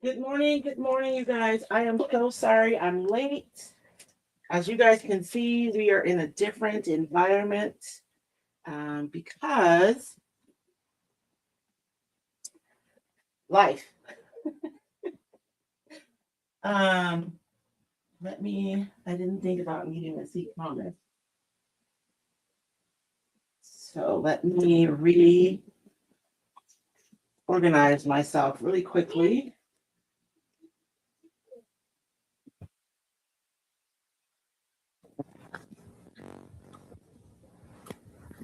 Good morning, you guys. I am so sorry I'm late. As you guys can see, we are in a different environment because life. Um, I didn't think about needing a seat comment. So let me reorganize myself really quickly.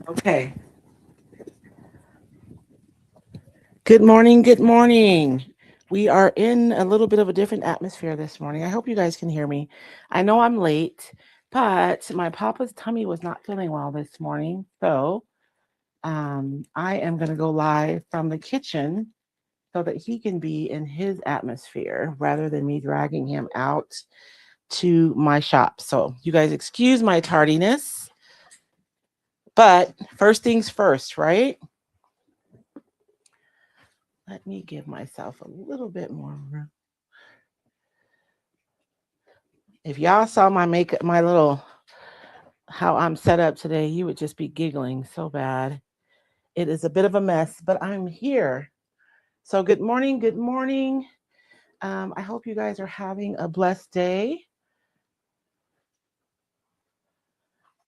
Okay. Good morning. Good morning. We are in a little bit of a different atmosphere this morning. I hope you guys can hear me. I know I'm late, but my papa's tummy was not feeling well this morning. So I am going to go live from the kitchen so that he can be in his atmosphere rather than me dragging him out to my shop. So you guys excuse my tardiness, but first things first, right? Let me give myself a little bit more room. If y'all saw my makeup, my little how I'm set up today, you would just be giggling so bad. It is a bit of a mess, but I'm here. So good morning, good morning. I hope you guys are having a blessed day.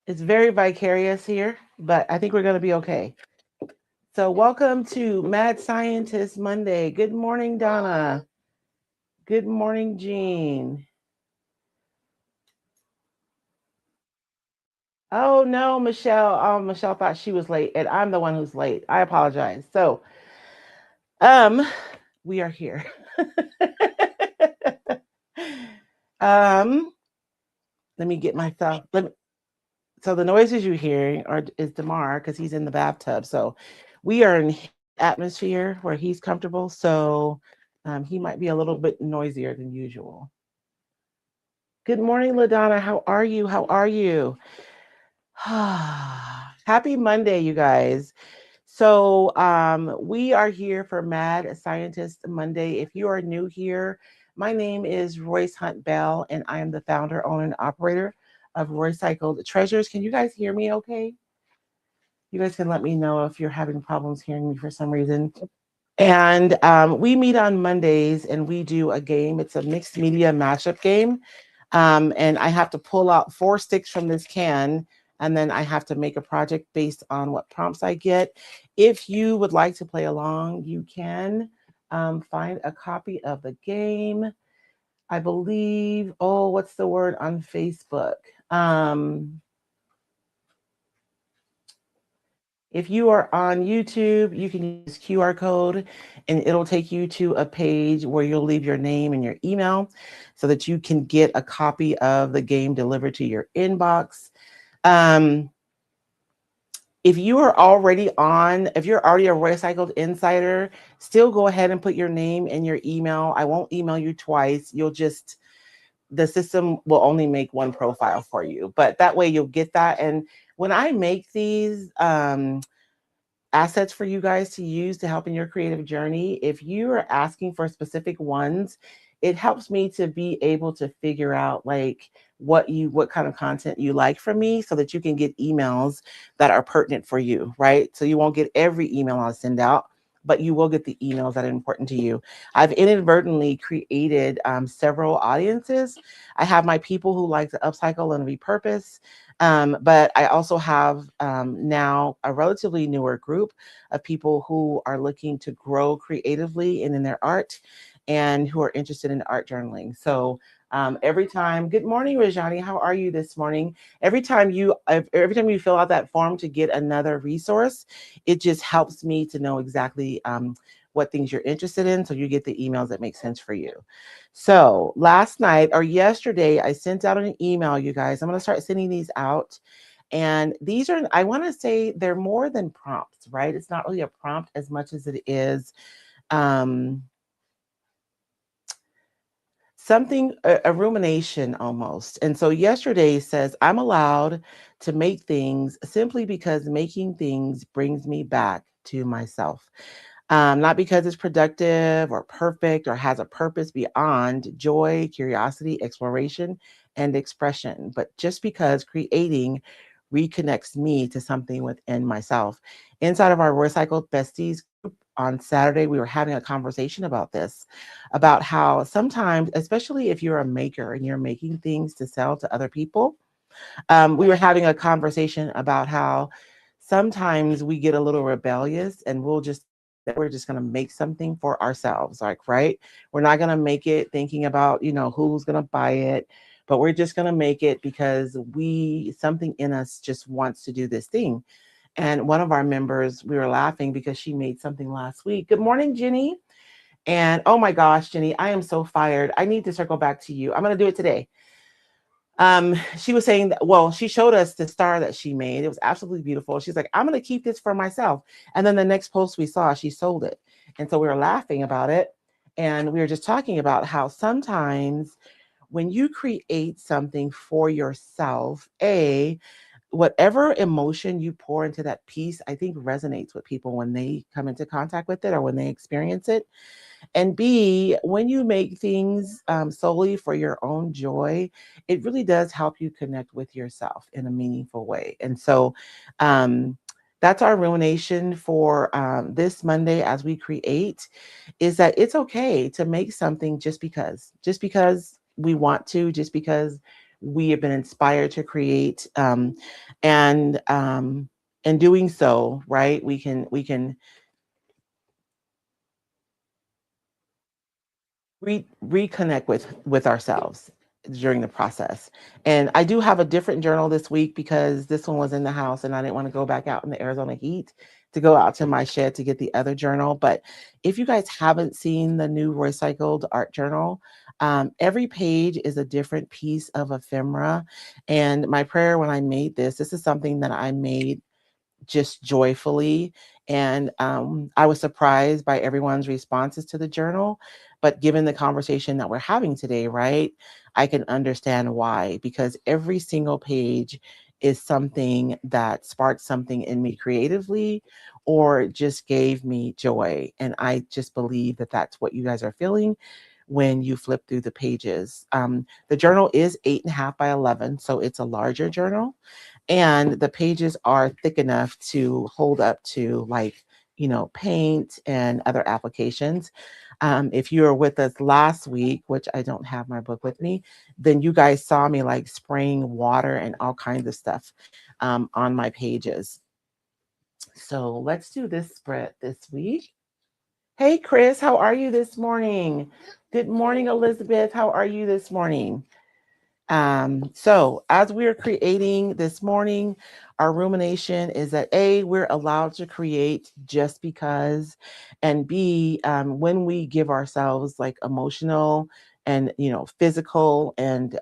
It's very vicarious here, but I think we're going to be okay. So welcome to Mad Scientist Monday. Good morning, Donna. Good morning, Jean. Oh no, Michelle. Oh, Michelle thought she was late, and I'm the one who's late. I apologize. So, um, we are here. um, let me get myself. So the noises you hear is Damar because he's in the bathtub. So we are in his atmosphere where he's comfortable. So he might be a little bit noisier than usual. Good morning, LaDonna. How are you? How are you? Happy Monday, you guys. So we are here for Mad Scientist Monday. If you are new here, my name is Royce Hunt Bell, and I am the founder, owner, and operator of Roycycled Treasures. Can you guys hear me okay? You guys can let me know if you're having problems hearing me for some reason. And we meet on Mondays and we do a game. It's a mixed media mashup game. And I have to pull out 4 sticks from this can, and then I have to make a project based on what prompts I get. If you would like to play along, you can find a copy of the game. I believe, oh, what's the word on Facebook? Um, If you are on YouTube, you can use QR code and it'll take you to a page where you'll leave your name and your email so that you can get a copy of the game delivered to your inbox. Um, if you're already a recycled insider, still go ahead and put your name and your email. I won't email you twice. The system will only make one profile for you, but that way you'll get that. And when I make these, assets for you guys to use to help in your creative journey. If you are asking for specific ones, it helps me to be able to figure out like what kind of content you like from me so that you can get emails that are pertinent for you, right? So you won't get every email I'll send out, but you will get the emails that are important to you. I've inadvertently created several audiences. I have my people who like to upcycle and repurpose. But I also have now a relatively newer group of people who are looking to grow creatively and in their art and who are interested in art journaling. So every time, good morning, Rajani. How are you this morning? Every time you fill out that form to get another resource, it just helps me to know exactly what things you're interested in, so you get the emails that make sense for you. So last night or yesterday, I sent out an email, you guys. I'm going to start sending these out. And these are, I want to say they're more than prompts, right? It's not really a prompt as much as it is um, a rumination almost. And so yesterday says, I'm allowed to make things simply because making things brings me back to myself. Not because it's productive or perfect or has a purpose beyond joy, curiosity, exploration, and expression, but just because creating reconnects me to something within myself. Inside of our Recycled Besties group on Saturday, we were having a conversation about this, about how sometimes, especially if you're a maker and you're making things to sell to other people, we were having a conversation about how sometimes we get a little rebellious and we'll just that we're just going to make something for ourselves, like, right, we're not going to make it thinking about, who's going to buy it, but we're just going to make it because we something in us just wants to do this thing. And one of our members, we were laughing because she made something last week. Good morning, Jenny. And oh my gosh, Jenny, I am so fired. I need to circle back to you. I'm going to do it today. She was saying that, well, she showed us the star that she made. It was absolutely beautiful. She's like, I'm going to keep this for myself. And then the next post we saw, she sold it. And so we were laughing about it. And we were just talking about how sometimes when you create something for yourself, whatever emotion you pour into that piece, I think resonates with people when they come into contact with it or when they experience it. And B, when you make things solely for your own joy, it really does help you connect with yourself in a meaningful way. And so um, that's our rumination for this Monday as we create, is that it's okay to make something just because we want to, just because we have been inspired to create. And in doing so, right, we can reconnect with ourselves during the process. And I do have a different journal this week because this one was in the house and I didn't want to go back out in the Arizona heat to go out to my shed to get the other journal. But if you guys haven't seen the new recycled art journal, every page is a different piece of ephemera. And my prayer when I made this is something that I made just joyfully. And I was surprised by everyone's responses to the journal. But given the conversation that we're having today, right, I can understand why, because every single page is something that sparked something in me creatively or just gave me joy. And I just believe that that's what you guys are feeling when you flip through the pages. The journal is 8.5 by 11, so it's a larger journal, and the pages are thick enough to hold up to, like, paint and other applications. If you were with us last week, which I don't have my book with me, then you guys saw me like spraying water and all kinds of stuff on my pages. So let's do this spread this week. Hey, Chris, how are you this morning? Good morning, Elizabeth. How are you this morning? So as we're creating this morning, our rumination is that A, we're allowed to create just because, and B, when we give ourselves like emotional and physical and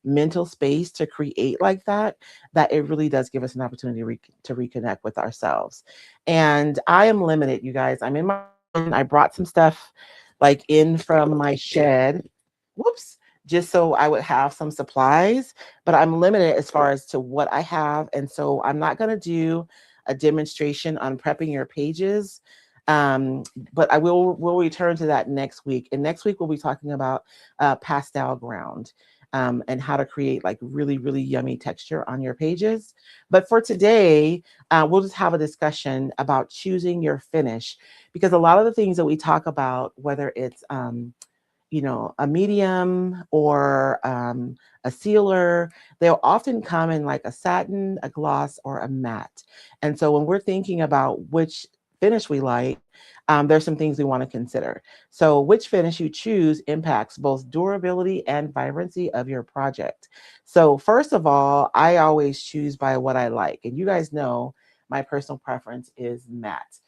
mental space to create like that, that it really does give us an opportunity to reconnect with ourselves. And I am limited, you guys. I'm in my I brought some stuff like in from my shed. Whoops, just so I would have some supplies, but I'm limited as far as to what I have. And so I'm not going to do a demonstration on prepping your pages. Um, but will return to that next week. And next week we'll be talking about pastel ground and how to create like really, really yummy texture on your pages. But for today, we'll just have a discussion about choosing your finish, because a lot of the things that we talk about, whether it's a medium or a sealer, they'll often come in like a satin, a gloss, or a matte. And so when we're thinking about which finish we like, there's some things we want to consider. So which finish you choose impacts both durability and vibrancy of your project. So first of all, I always choose by what I like. And you guys know my personal preference is matte.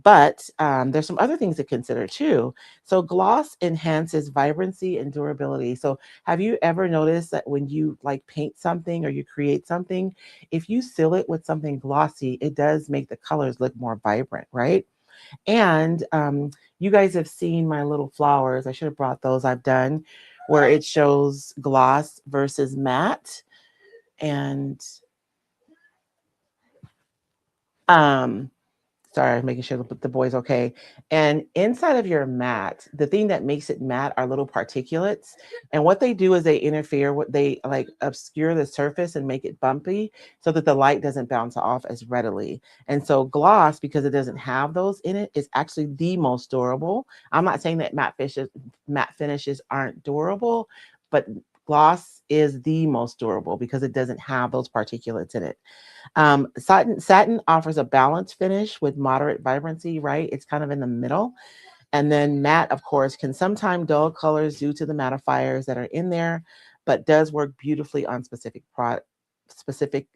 But there's some other things to consider too. So gloss enhances vibrancy and durability. So have you ever noticed that when you like paint something or you create something, if you seal it with something glossy, it does make the colors look more vibrant, right? And you guys have seen my little flowers. I should have brought those. I've done where it shows gloss versus matte. And um, Sorry, making sure the boy's okay. And inside of your mat, the thing that makes it matte are little particulates. And what they do is they interfere with, they like obscure the surface and make it bumpy so that the light doesn't bounce off as readily. And so gloss, because it doesn't have those in it, is actually the most durable. I'm not saying that matte finishes aren't durable, but gloss is the most durable because it doesn't have those particulates in it. Satin offers a balanced finish with moderate vibrancy, right? It's kind of in the middle. And then matte, of course, can sometimes dull colors due to the mattifiers that are in there, but does work beautifully on specific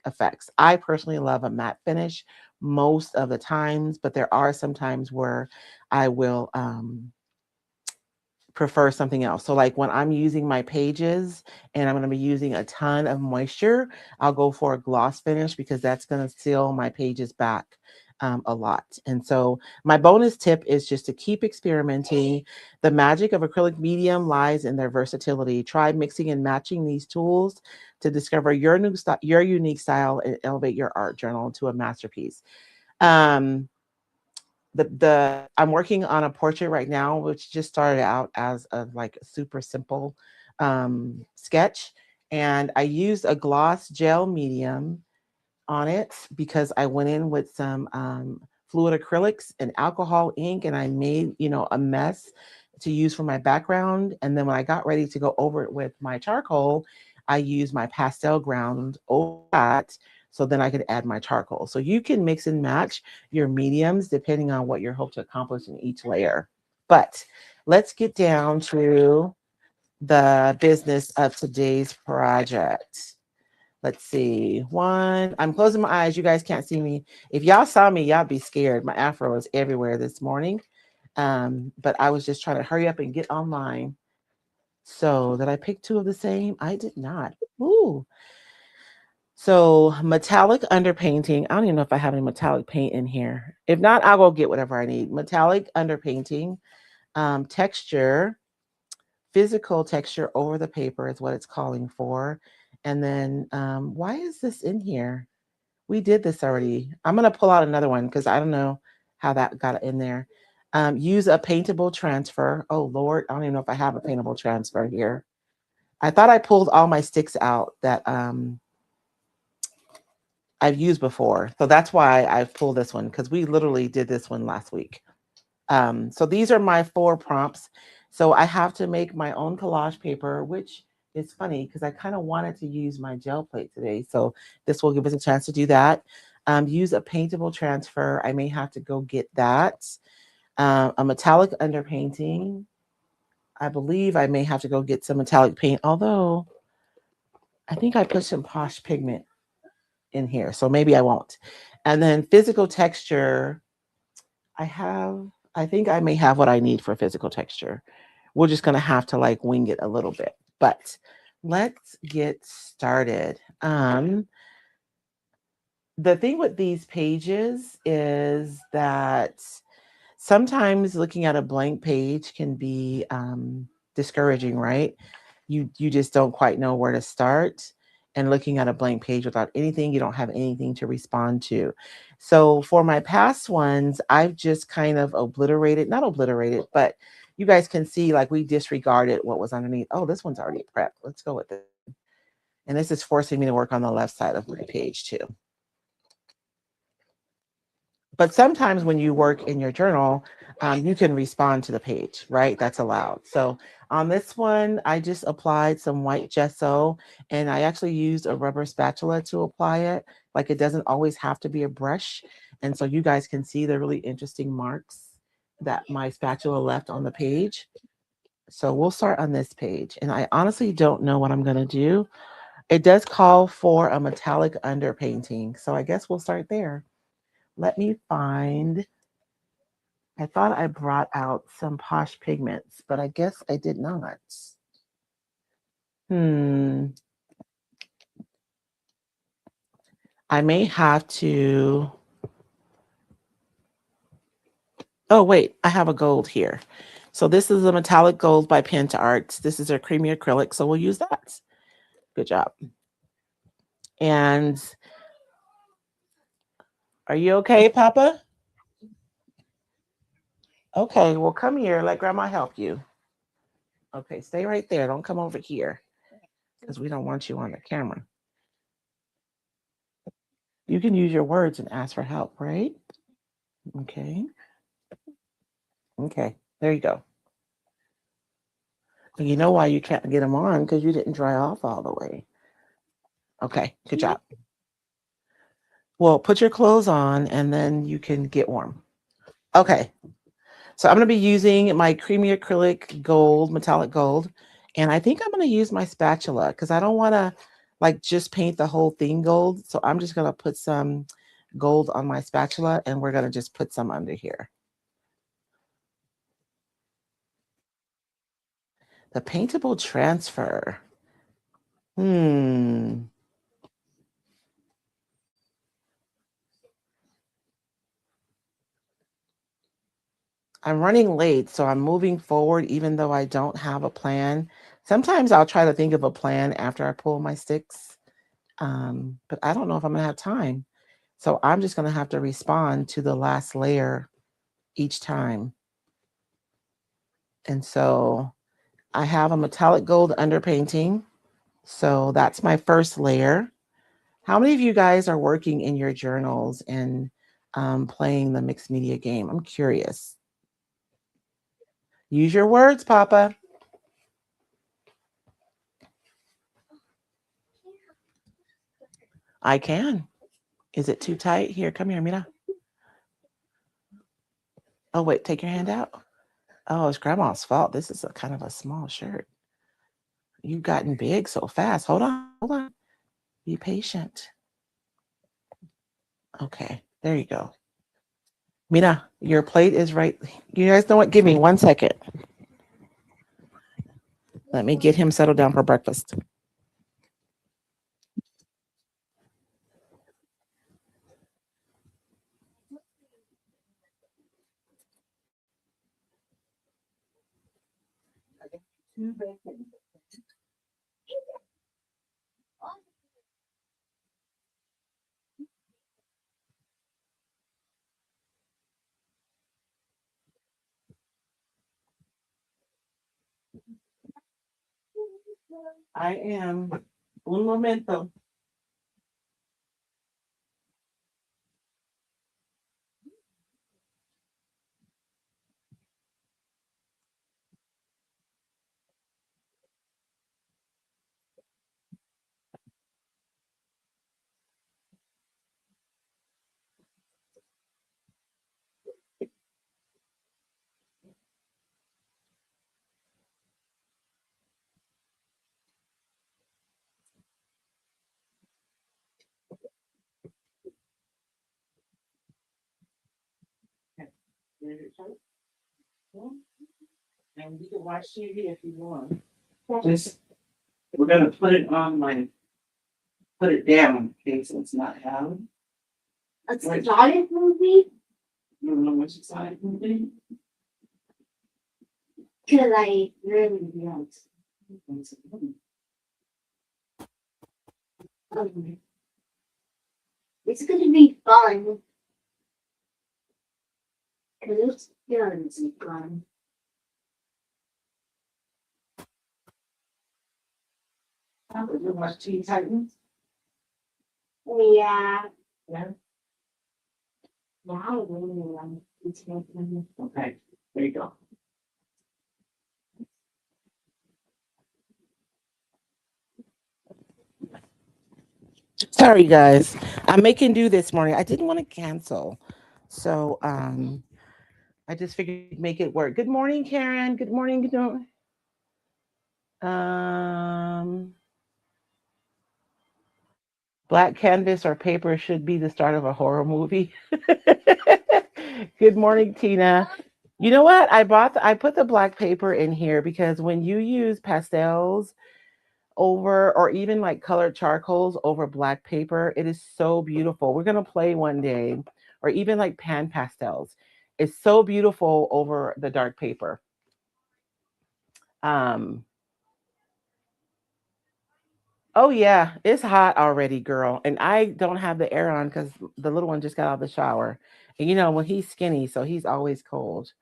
effects. I personally love a matte finish most of the times, but there are some times where I will prefer something else. So like when I'm using my pages and I'm going to be using a ton of moisture, I'll go for a gloss finish because that's going to seal my pages back a lot. And so my bonus tip is just to keep experimenting. The magic of acrylic medium lies in their versatility. Try mixing and matching these tools to discover your unique style and elevate your art journal to a masterpiece. Um, I'm working on a portrait right now, which just started out as a like super simple sketch, and I used a gloss gel medium on it because I went in with some fluid acrylics and alcohol ink, and I made a mess to use for my background. And then when I got ready to go over it with my charcoal, I used my pastel ground over that so then I could add my charcoal. So you can mix and match your mediums depending on what you hope to accomplish in each layer. But let's get down to the business of today's project. Let's see. I'm closing my eyes. You guys can't see me. If y'all saw me, y'all be scared. My afro is everywhere this morning. But I was just trying to hurry up and get online. So did I pick two of the same? I did not. Ooh. So metallic underpainting. I don't even know if I have any metallic paint in here. If not, I'll go get whatever I need. Metallic underpainting, texture, physical texture over the paper is what it's calling for. And then why is this in here? We did this already. I'm going to pull out another one because I don't know how that got in there. Use a paintable transfer. Oh, Lord. I don't even know if I have a paintable transfer here. I thought I pulled all my sticks out that I've used before. So that's why I've pulled this one because we literally did this one last week. So these are my 4 prompts. So I have to make my own collage paper, which is funny because I kind of wanted to use my gel plate today. So this will give us a chance to do that. Use a paintable transfer. I may have to go get that. A metallic underpainting. I believe I may have to go get some metallic paint, although I think I put some Posh Pigment in here, so maybe I won't. And then physical texture. I think I may have what I need for physical texture. We're just going to have to like wing it a little bit, but let's get started. The thing with these pages is that sometimes looking at a blank page can be discouraging, right? You just don't quite know where to start. And looking at a blank page without anything, you don't have anything to respond to. So for my past ones, I've just kind of not obliterated, but you guys can see like we disregarded what was underneath. Oh, this one's already prepped. Let's go with it. And this is forcing me to work on the left side of my page too. But sometimes when you work in your journal, you can respond to the page, right? That's allowed. So on this one, I just applied some white gesso and I actually used a rubber spatula to apply it. Like it doesn't always have to be a brush. And so you guys can see the really interesting marks that my spatula left on the page. So we'll start on this page. And I honestly don't know what I'm going to do. It does call for a metallic underpainting. So I guess we'll start there. Let me find. I thought I brought out some Posh Pigments, but I guess I did not. I may have to. Oh, wait, I have a gold here. So this is a metallic gold by Penta Arts. This is a creamy acrylic, so we'll use that. Good job. And are you okay, Papa? Okay, well, come here. Let grandma help you. Okay, stay right there. Don't come over here because we don't want you on the camera. You can use your words and ask for help, right? Okay. Okay, there you go. And you know why you can't get them on? Because you didn't dry off all the way. Okay, good job. Well, put your clothes on and then you can get warm. Okay, so I'm going to be using my creamy acrylic gold, metallic gold. And I think I'm going to use my spatula because I don't want to like just paint the whole thing gold. So I'm just going to put some gold on my spatula and we're going to just put some under here. The paintable transfer. Hmm. I'm running late, so I'm moving forward even though I don't have a plan. Sometimes I'll try to think of a plan after I pull my sticks, but I don't know if I'm going to have time. So I'm just going to have to respond to the last layer each time. And so I have a metallic gold underpainting. So that's my first layer. How many of you guys are working in your journals and playing the mixed media game? I'm curious. Use your words, Papa. I can. Is it too tight? Here, come here, Mira. Oh, wait, take your hand out. Oh, it's grandma's fault. This is a kind of a small shirt. You've gotten big so fast. Hold on, hold on. Be patient. Okay, there you go. Mira, your plate is right. You guys know what? Give me 1 second. Let me get him settled down for breakfast. I am. Un momento. And you can watch TV if you want. Just we're gonna put it on my put it down in case it's not out. It's a exotic movie You don't know which side movie? because I really want. It's gonna be fun because it's guns and fun. Would you watch Teen Titans? Yeah, Yeah. yeah, I really want it. Okay, there you go. Sorry guys. I'm making do this morning. I didn't want to cancel. So I just figured make it work. Good morning, Karen. Good morning. Good morning. Um Black canvas or paper should be the start of a horror movie. Good morning, Tina. You know what? I put the black paper in here because when you use pastels over or even like colored charcoals over black paper, it is so beautiful. We're going to play one day or even like pan pastels. It's so beautiful over the dark paper. Um Oh yeah, it's hot already, girl. And I don't have the air on cuz the little one just got out of the shower. And you know, when he's skinny, so he's always cold.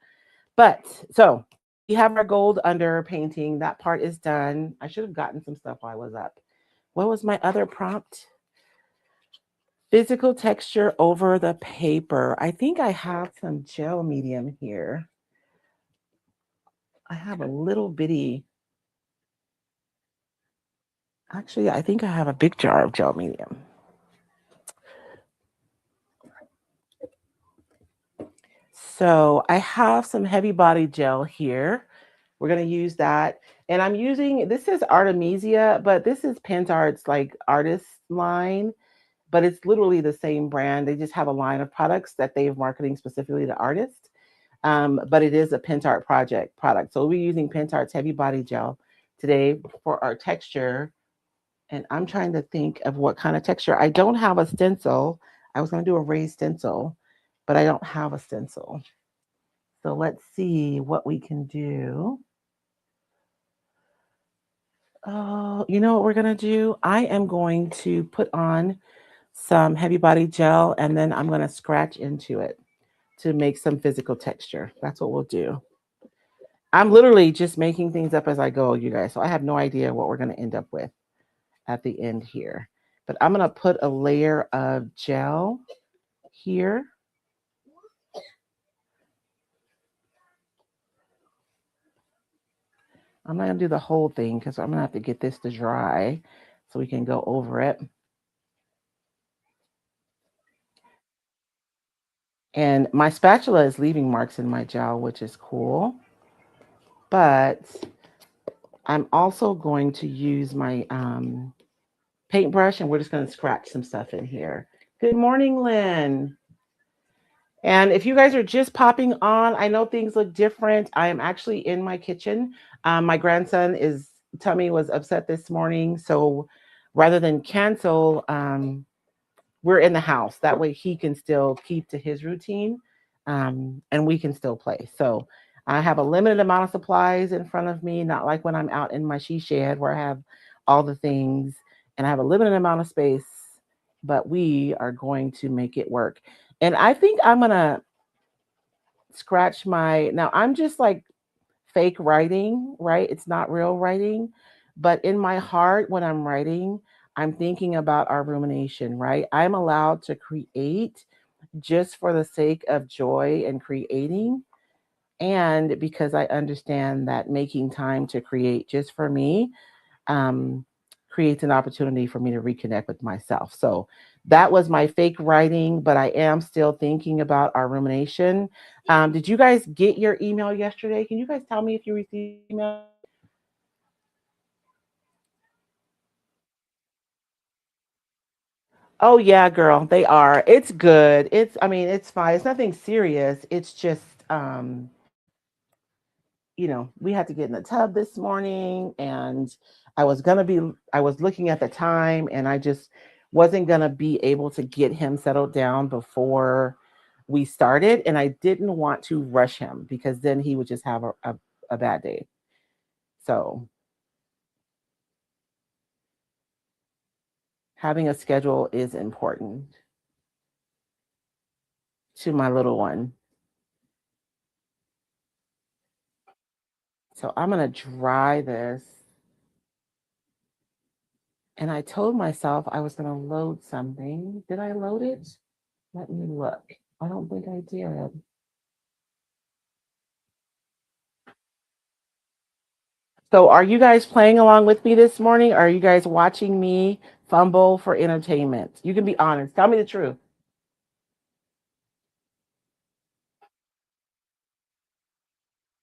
But so we have our gold under painting. That part is done. I should have gotten some stuff while I was up. What was my other prompt? Physical texture over the paper. I think I have some gel medium here. I have a little bitty, actually, I think I have a big jar of gel medium. So I have some heavy body gel here. We're going to use that. And I'm using, this is Artemisia, but this is PentArt's like artist line, but it's literally the same brand. They just have a line of products that they are marketing specifically to artists. But it is a PentArt product. So we'll be using PentArt's heavy body gel today for our texture. And I'm trying to think of what kind of texture. I don't have a stencil. I was going to do a raised stencil, but I don't have a stencil. So let's see what we can do. Oh, you know what we're going to do? I am going to put on some heavy body gel and then I'm going to scratch into it to make some physical texture. That's what we'll do. I'm literally just making things up as I go, you guys. So I have no idea what we're going to end up with at the end here. But I'm going to put a layer of gel here. I'm not going to do the whole thing because I'm going to have to get this to dry so we can go over it. And my spatula is leaving marks in my gel, which is cool. But I'm also going to use my paintbrush and we're just going to scratch some stuff in here. Good morning, Lynn. And if you guys are just popping on, I know things look different. I am actually in my kitchen. My grandson tummy was upset this morning. So rather than cancel, we're in the house. That way he can still keep to his routine and we can still play. So I have a limited amount of supplies in front of me, not like when I'm out in my she shed where I have all the things and I have a limited amount of space, but we are going to make it work. And I think I'm going to scratch now I'm just like fake writing, right? It's not real writing, but in my heart, when I'm writing, I'm thinking about our rumination, right? I'm allowed to create just for the sake of joy and creating. And because I understand that making time to create just for me creates an opportunity for me to reconnect with myself. So that was my fake writing, but I am still thinking about our rumination. Did you guys get your email yesterday? Can you guys tell me if you received email? Oh yeah, girl, they are. It's good. I mean, it's fine. It's nothing serious. It's just we had to get in the tub this morning and I was looking at the time and I just wasn't going to be able to get him settled down before we started. And I didn't want to rush him because then he would just have a bad day. So having a schedule is important to my little one. So I'm going to dry this. And I told myself I was going to load something. Did I load it? Let me look. I don't think I did. So, are you guys playing along with me this morning? Or are you guys watching me fumble for entertainment? You can be honest. Tell me the truth.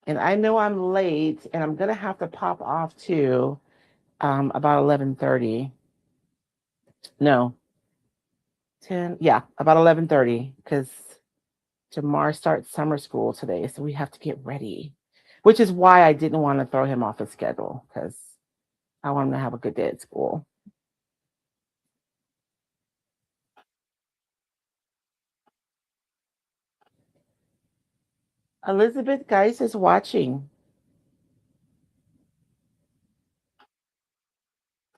And I know I'm late, and I'm gonna have to pop off too about 11:30. No, 10. Yeah, about 11:30 because Jamar starts summer school today, so we have to get ready. Which is why I didn't want to throw him off the schedule because I want him to have a good day at school. Elizabeth Geis is watching.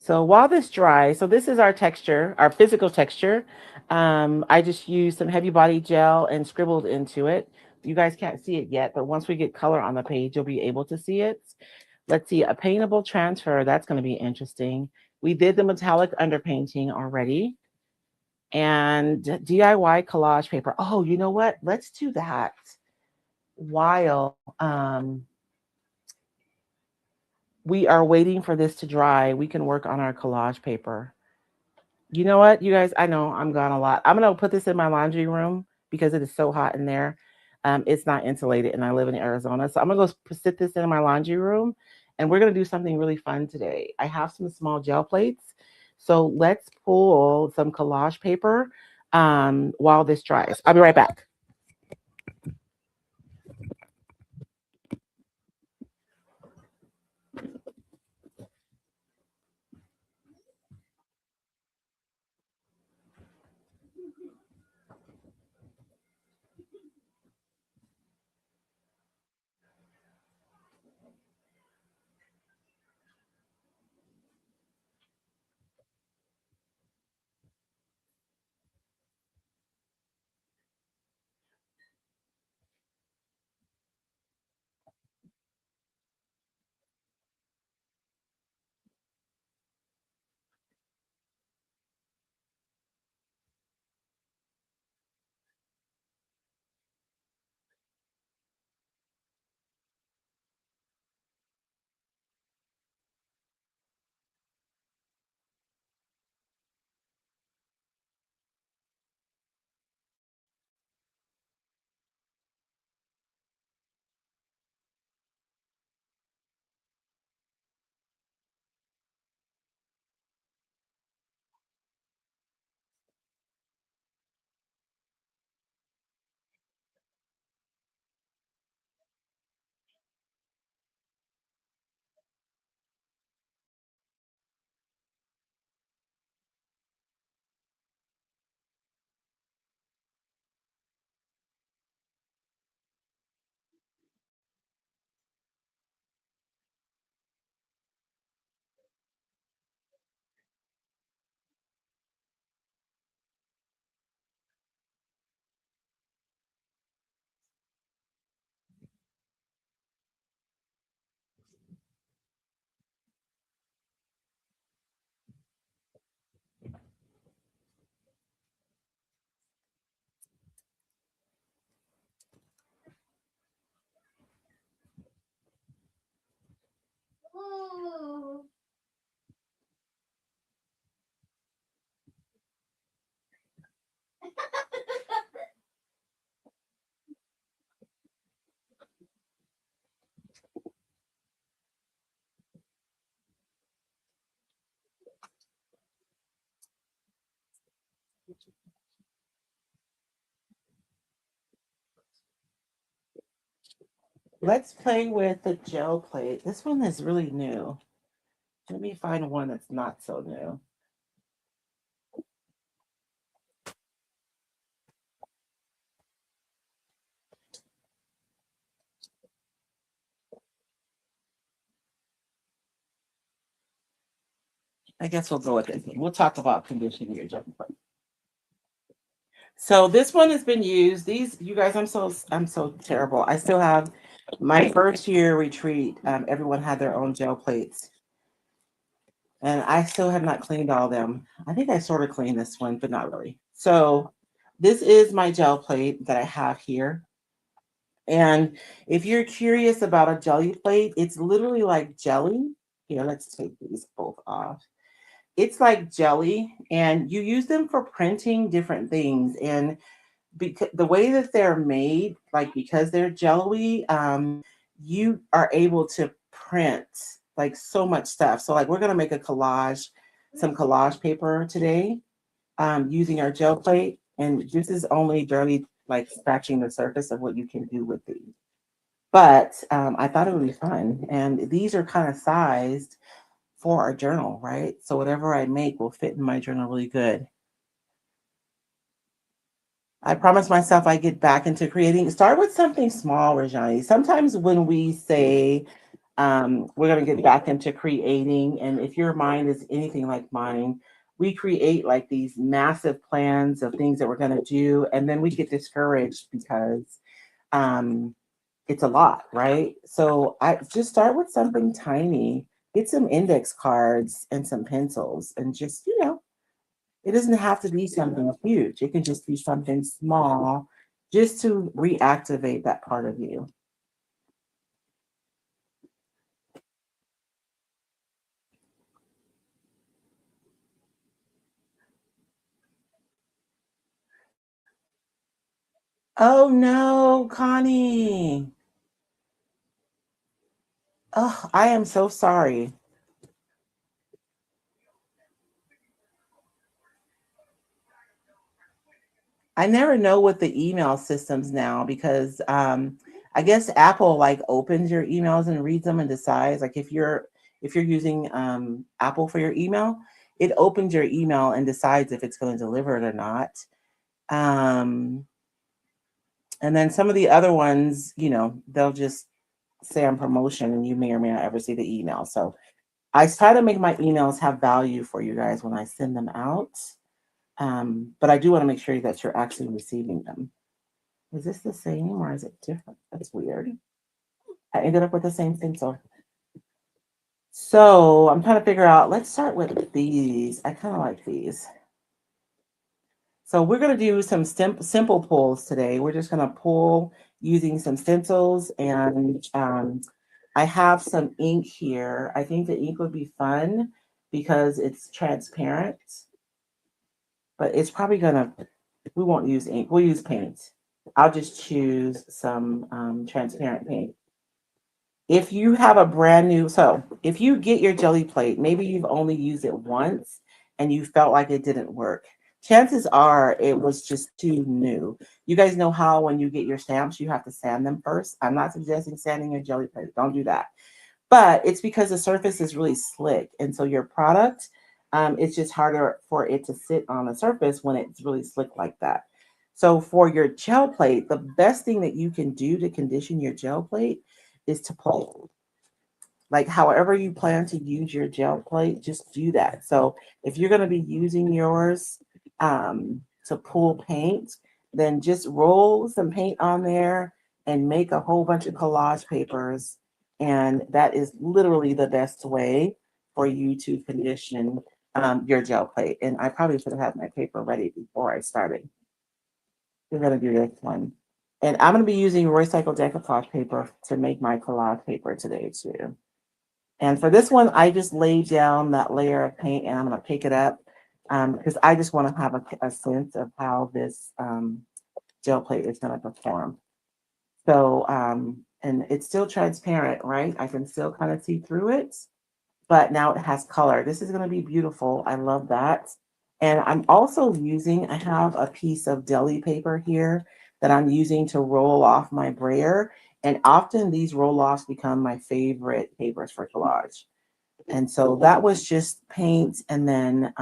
So while this dries, so this is our texture, our physical texture. I just used some heavy body gel and scribbled into it You guys can't see it yet, but once we get color on the page, you'll be able to see it. Let's see, a paintable transfer. That's going to be interesting. We did the metallic underpainting already. And DIY collage paper. Oh, you know what? Let's do that while we are waiting for this to dry. We can work on our collage paper. You know what, you guys? I know I'm gone a lot. I'm going to put this in my laundry room because it is so hot in there. It's not insulated, and I live in Arizona. So I'm going to go sit this in my laundry room, and we're going to do something really fun today. I have some small gel plates. So let's pull some collage paper while this dries. I'll be right back. Let's play with the gel plate. This one is really new. Let me find one that's not so new. I guess we'll go with this one. We'll talk about conditioning your gel plate. So this one has been used. These, you guys, I'm so terrible. I still have my first year retreat. Everyone had their own gel plates, and I still have not cleaned all of them. I think I sort of cleaned this one, but not really. So this is my gel plate that I have here. And if you're curious about a jelly plate, it's literally like jelly. Here, let's take these both off. It's like jelly, and you use them for printing different things. And because the way that they're made, like because they're jelly, you are able to print like so much stuff. So like we're gonna make a collage, some collage paper today, using our gel plate, and this is only barely like scratching the surface of what you can do with these. But I thought it would be fun, and these are kind of sized for our journal, right? So whatever I make will fit in my journal really good. I promised myself I get back into creating. Start with something small, Rajani. Sometimes when we say we're going to get back into creating, and if your mind is anything like mine, we create like these massive plans of things that we're going to do, and then we get discouraged because it's a lot, right? So I just start with something tiny. Get some index cards and some pencils, and just it doesn't have to be something huge. It can just be something small, just to reactivate that part of you. Oh no, Connie. Oh, I am so sorry. I never know with the email systems now because I guess Apple like opens your emails and reads them and decides like if you're using Apple for your email, it opens your email and decides if it's going to deliver it or not. Um, and then some of the other ones, they'll just say on promotion and you may or may not ever see the email. So I try to make my emails have value for you guys when I send them out. But I do want to make sure that you're actually receiving them. Is this the same or is it different? That's weird. I ended up with the same thing. So I'm trying to figure out, let's start with these. I kind of like these. So we're going to do some simple pulls today. We're just going to pull using some stencils, and I have some ink here. I think the ink would be fun because it's transparent, but it's probably we won't use ink. We'll use paint. I'll just choose some transparent paint. If you have a brand new, so if you get your jelly plate, maybe you've only used it once and you felt like it didn't work. Chances are it was just too new. You guys know how when you get your stamps, you have to sand them first. I'm not suggesting sanding your jelly plate. Don't do that. But it's because the surface is really slick. And so your product, it's just harder for it to sit on the surface when it's really slick like that. So for your gel plate, the best thing that you can do to condition your gel plate is to pull. Like however you plan to use your gel plate, just do that. So if you're going to be using yours to pull paint, then just roll some paint on there and make a whole bunch of collage papers. And that is literally the best way for you to condition your gel plate. And I probably should have had my paper ready before I started. We're going to do this one. And I'm going to be using Roycycled decoupage paper to make my collage paper today too. And for this one, I just laid down that layer of paint and I'm going to pick it up because I just want to have a sense of how this gel plate is going to perform. So, and it's still transparent, right? I can still kind of see through it, but now it has color. This is going to be beautiful. I love that. And I'm also I have a piece of deli paper here that I'm using to roll off my brayer. And often these roll offs become my favorite papers for collage. And so that was just paint. And then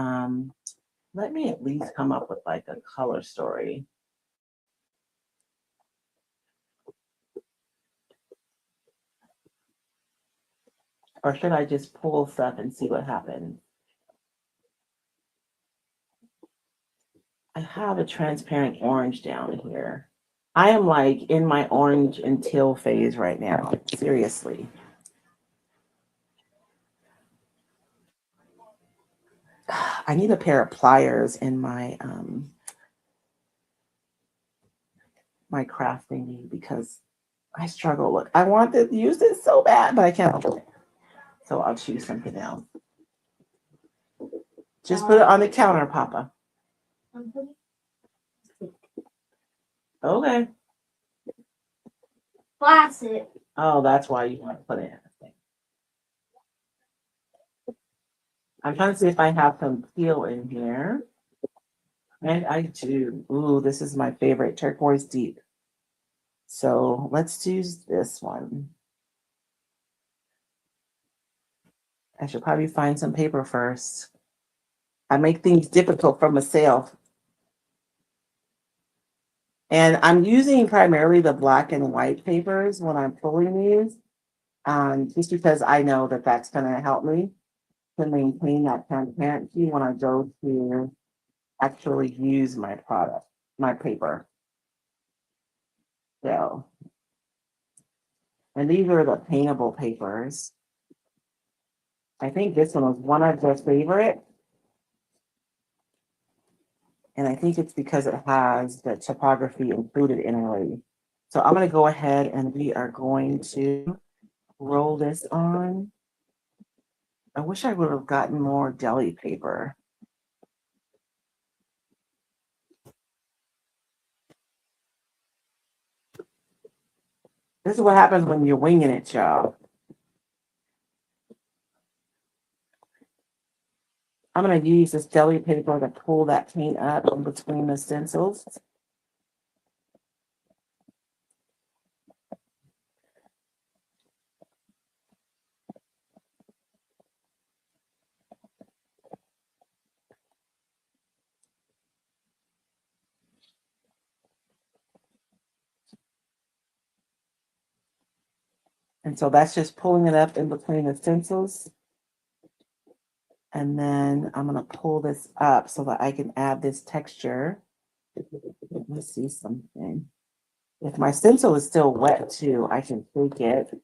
let me at least come up with like a color story. Or should I just pull stuff and see what happens? I have a transparent orange down here. I am like in my orange and teal phase right now. Seriously. I need a pair of pliers in my craft thingy because I struggle. Look, I want to use this so bad, but I can't. So I'll choose something else. Just put it on the counter, Papa. Okay. Plastic. Oh, that's why you want to put it in a thing. I'm trying to see if I have some peel in here. And I do. Ooh, this is my favorite, turquoise deep. So let's choose this one. I should probably find some paper first. I make things difficult for myself. And I'm using primarily the black and white papers when I'm pulling these, just because I know that that's going to help me to maintain that transparency when I go to actually use my product, my paper. So And these are the paintable papers. I think this one was one of their favorite. And I think it's because it has the typography included in already. So I'm going to go ahead and we are going to roll this on. I wish I would have gotten more deli paper. This is what happens when you're winging it, y'all. I'm going to use this deli paper to pull that paint up in between the stencils. And so that's just pulling it up in between the stencils. And then I'm going to pull this up so that I can add this texture. Let me see something. If my stencil is still wet too, I can take it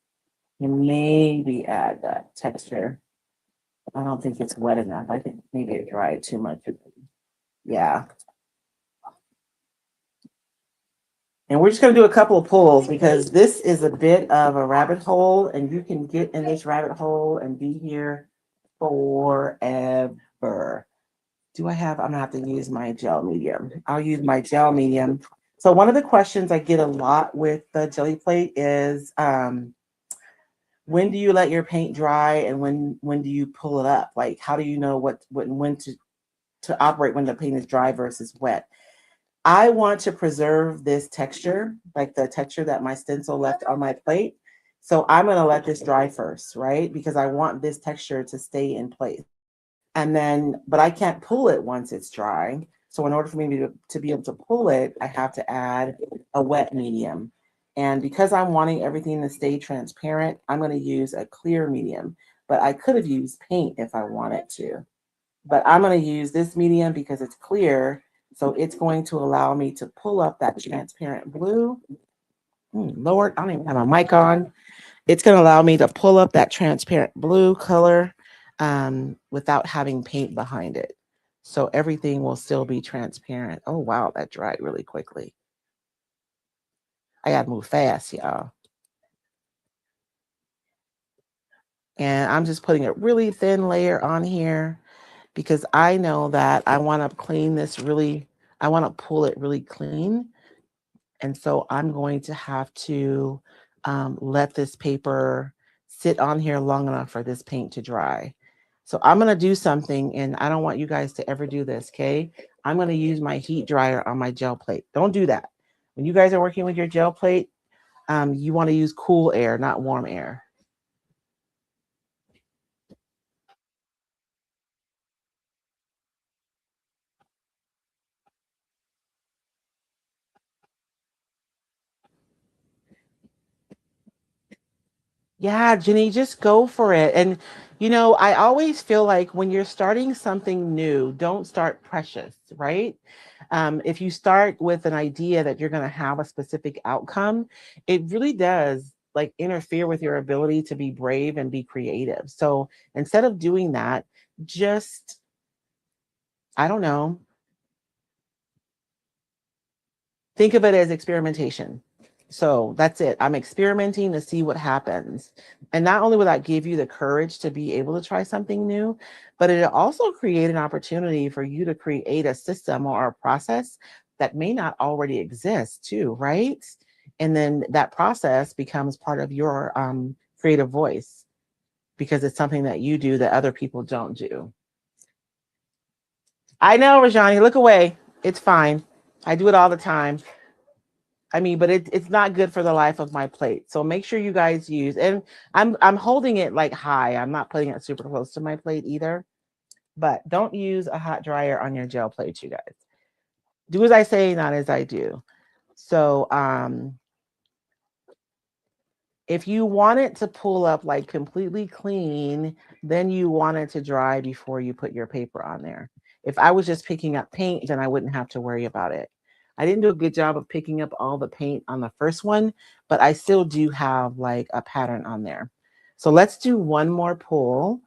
and maybe add that texture. I don't think it's wet enough. I think maybe it dried too much. Yeah. And we're just going to do a couple of pulls because this is a bit of a rabbit hole and you can get in this rabbit hole and be here forever. Do I have, I'm gonna have to use my gel medium. I'll use my gel medium. So one of the questions I get a lot with the jelly plate is, when do you let your paint dry and when do you pull it up? Like, how do you know what when to operate when the paint is dry versus wet? I want to preserve this texture, like the texture that my stencil left on my plate. So I'm gonna let this dry first, right? Because I want this texture to stay in place. And then, but I can't pull it once it's dry. So in order for me to be able to pull it, I have to add a wet medium. And because I'm wanting everything to stay transparent, I'm going to use a clear medium. But I could have used paint if I wanted to. But I'm going to use this medium because it's clear. So it's going to allow me to pull up that transparent blue. Lord, I don't even have my mic on. It's going to allow me to pull up that transparent blue color without having paint behind it. So everything will still be transparent. Oh, wow, that dried really quickly. I got to move fast, y'all. And I'm just putting a really thin layer on here because I know that I want to clean this really, I want to pull it really clean. And so I'm going to have to let this paper sit on here long enough for this paint to dry. So I'm going to do something, and I don't want you guys to ever do this, okay? I'm going to use my heat dryer on my gel plate. Don't do that. When you guys are working with your gel plate, you want to use cool air, not warm air. Yeah, Jenny, just go for it. And, you know, I always feel like when you're starting something new, don't start precious, right? If you start with an idea that you're going to have a specific outcome, it really does like interfere with your ability to be brave and be creative. So instead of doing that, just, I don't know, think of it as experimentation. So that's it. I'm experimenting to see what happens. And not only will that give you the courage to be able to try something new, but it also create an opportunity for you to create a system or a process that may not already exist too, right? And then that process becomes part of your creative voice because it's something that you do that other people don't do. I know, Rajani, look away. It's fine. I do it all the time. I mean, but it's not good for the life of my plate. So make sure you guys use, and I'm holding it like high. I'm not putting it super close to my plate either. But don't use a hot dryer on your gel plate, you guys. Do as I say, not as I do. So if you want it to pull up like completely clean, then you want it to dry before you put your paper on there. If I was just picking up paint, then I wouldn't have to worry about it. I didn't do a good job of picking up all the paint on the first one, but I still do have like a pattern on there. So let's do one more pull.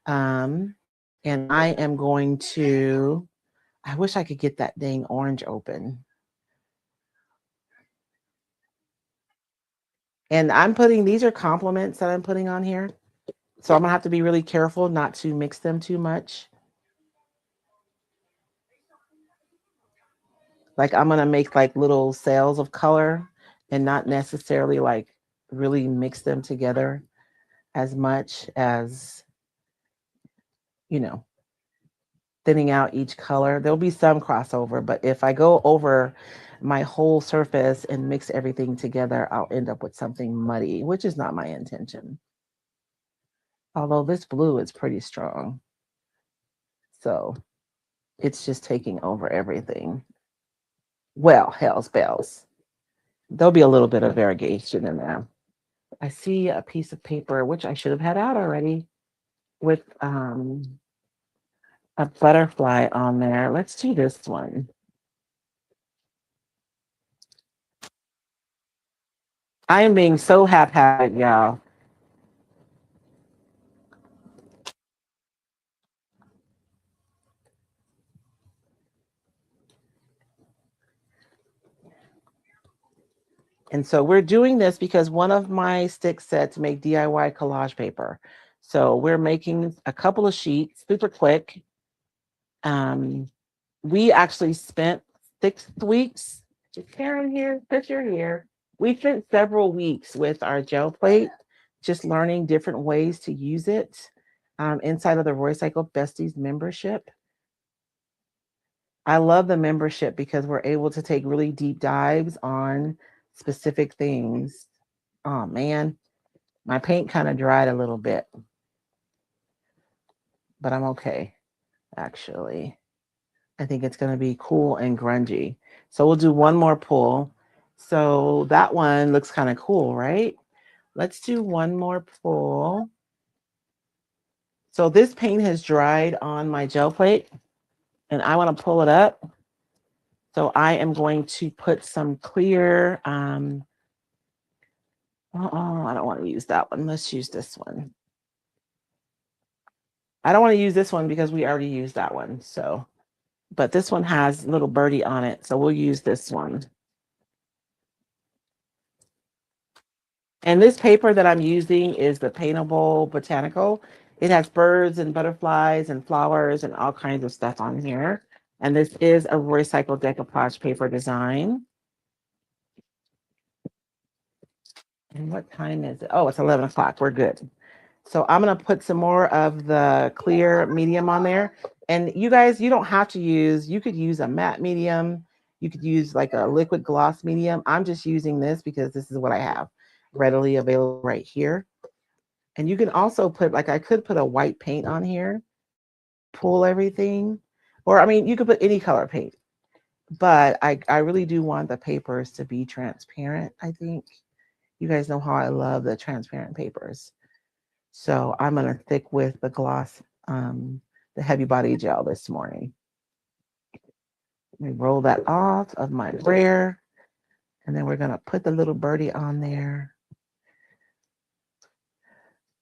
And I am going to, I wish I could get that dang orange open. And I'm putting, these are complements that I'm putting on here. So I'm gonna have to be really careful not to mix them too much. Like I'm gonna make like little cells of color and not necessarily like really mix them together as much as, you know, thinning out each color. There'll be some crossover, but if I go over my whole surface and mix everything together, I'll end up with something muddy, which is not my intention. Although this blue is pretty strong. So it's just taking over everything. Well, hell's bells. There'll be a little bit of variegation in there. I see a piece of paper, which I should have had out already, with a butterfly on there. Let's do this one. I am being so haphazard, y'all. And so we're doing this because one of my sticks said to make DIY collage paper. So we're making a couple of sheets super quick. We actually spent 6 weeks. Is Karen here? Picture here. We spent several weeks with our gel plate, just learning different ways to use it inside of the Roycycle Besties membership. I love the membership because we're able to take really deep dives on specific things. Oh man, my paint kind of dried a little bit, but I'm okay, actually. I think it's going to be cool and grungy. So we'll do one more pull. So that one looks kind of cool, right? Let's do one more pull. So this paint has dried on my gel plate and I want to pull it up. So I am going to put some clear, I don't want to use that one. Let's use this one. I don't want to use this one because we already used that one. So, but this one has little birdie on it. So we'll use this one. And this paper that I'm using is the Paintable Botanical. It has birds and butterflies and flowers and all kinds of stuff on here. And this is a recycled decoupage paper design. And what time is it? Oh, it's 11 o'clock. We're good. So I'm going to put some more of the clear medium on there. And you guys, you don't have to use, you could use a matte medium. You could use like a liquid gloss medium. I'm just using this because this is what I have readily available right here. And you can also put, like I could put a white paint on here, pull everything. Or I mean, you could put any color paint. But I really do want the papers to be transparent, I think. You guys know how I love the transparent papers. So I'm going to stick with the gloss, the heavy body gel this morning. Let me roll that off of my brayer. And then we're going to put the little birdie on there.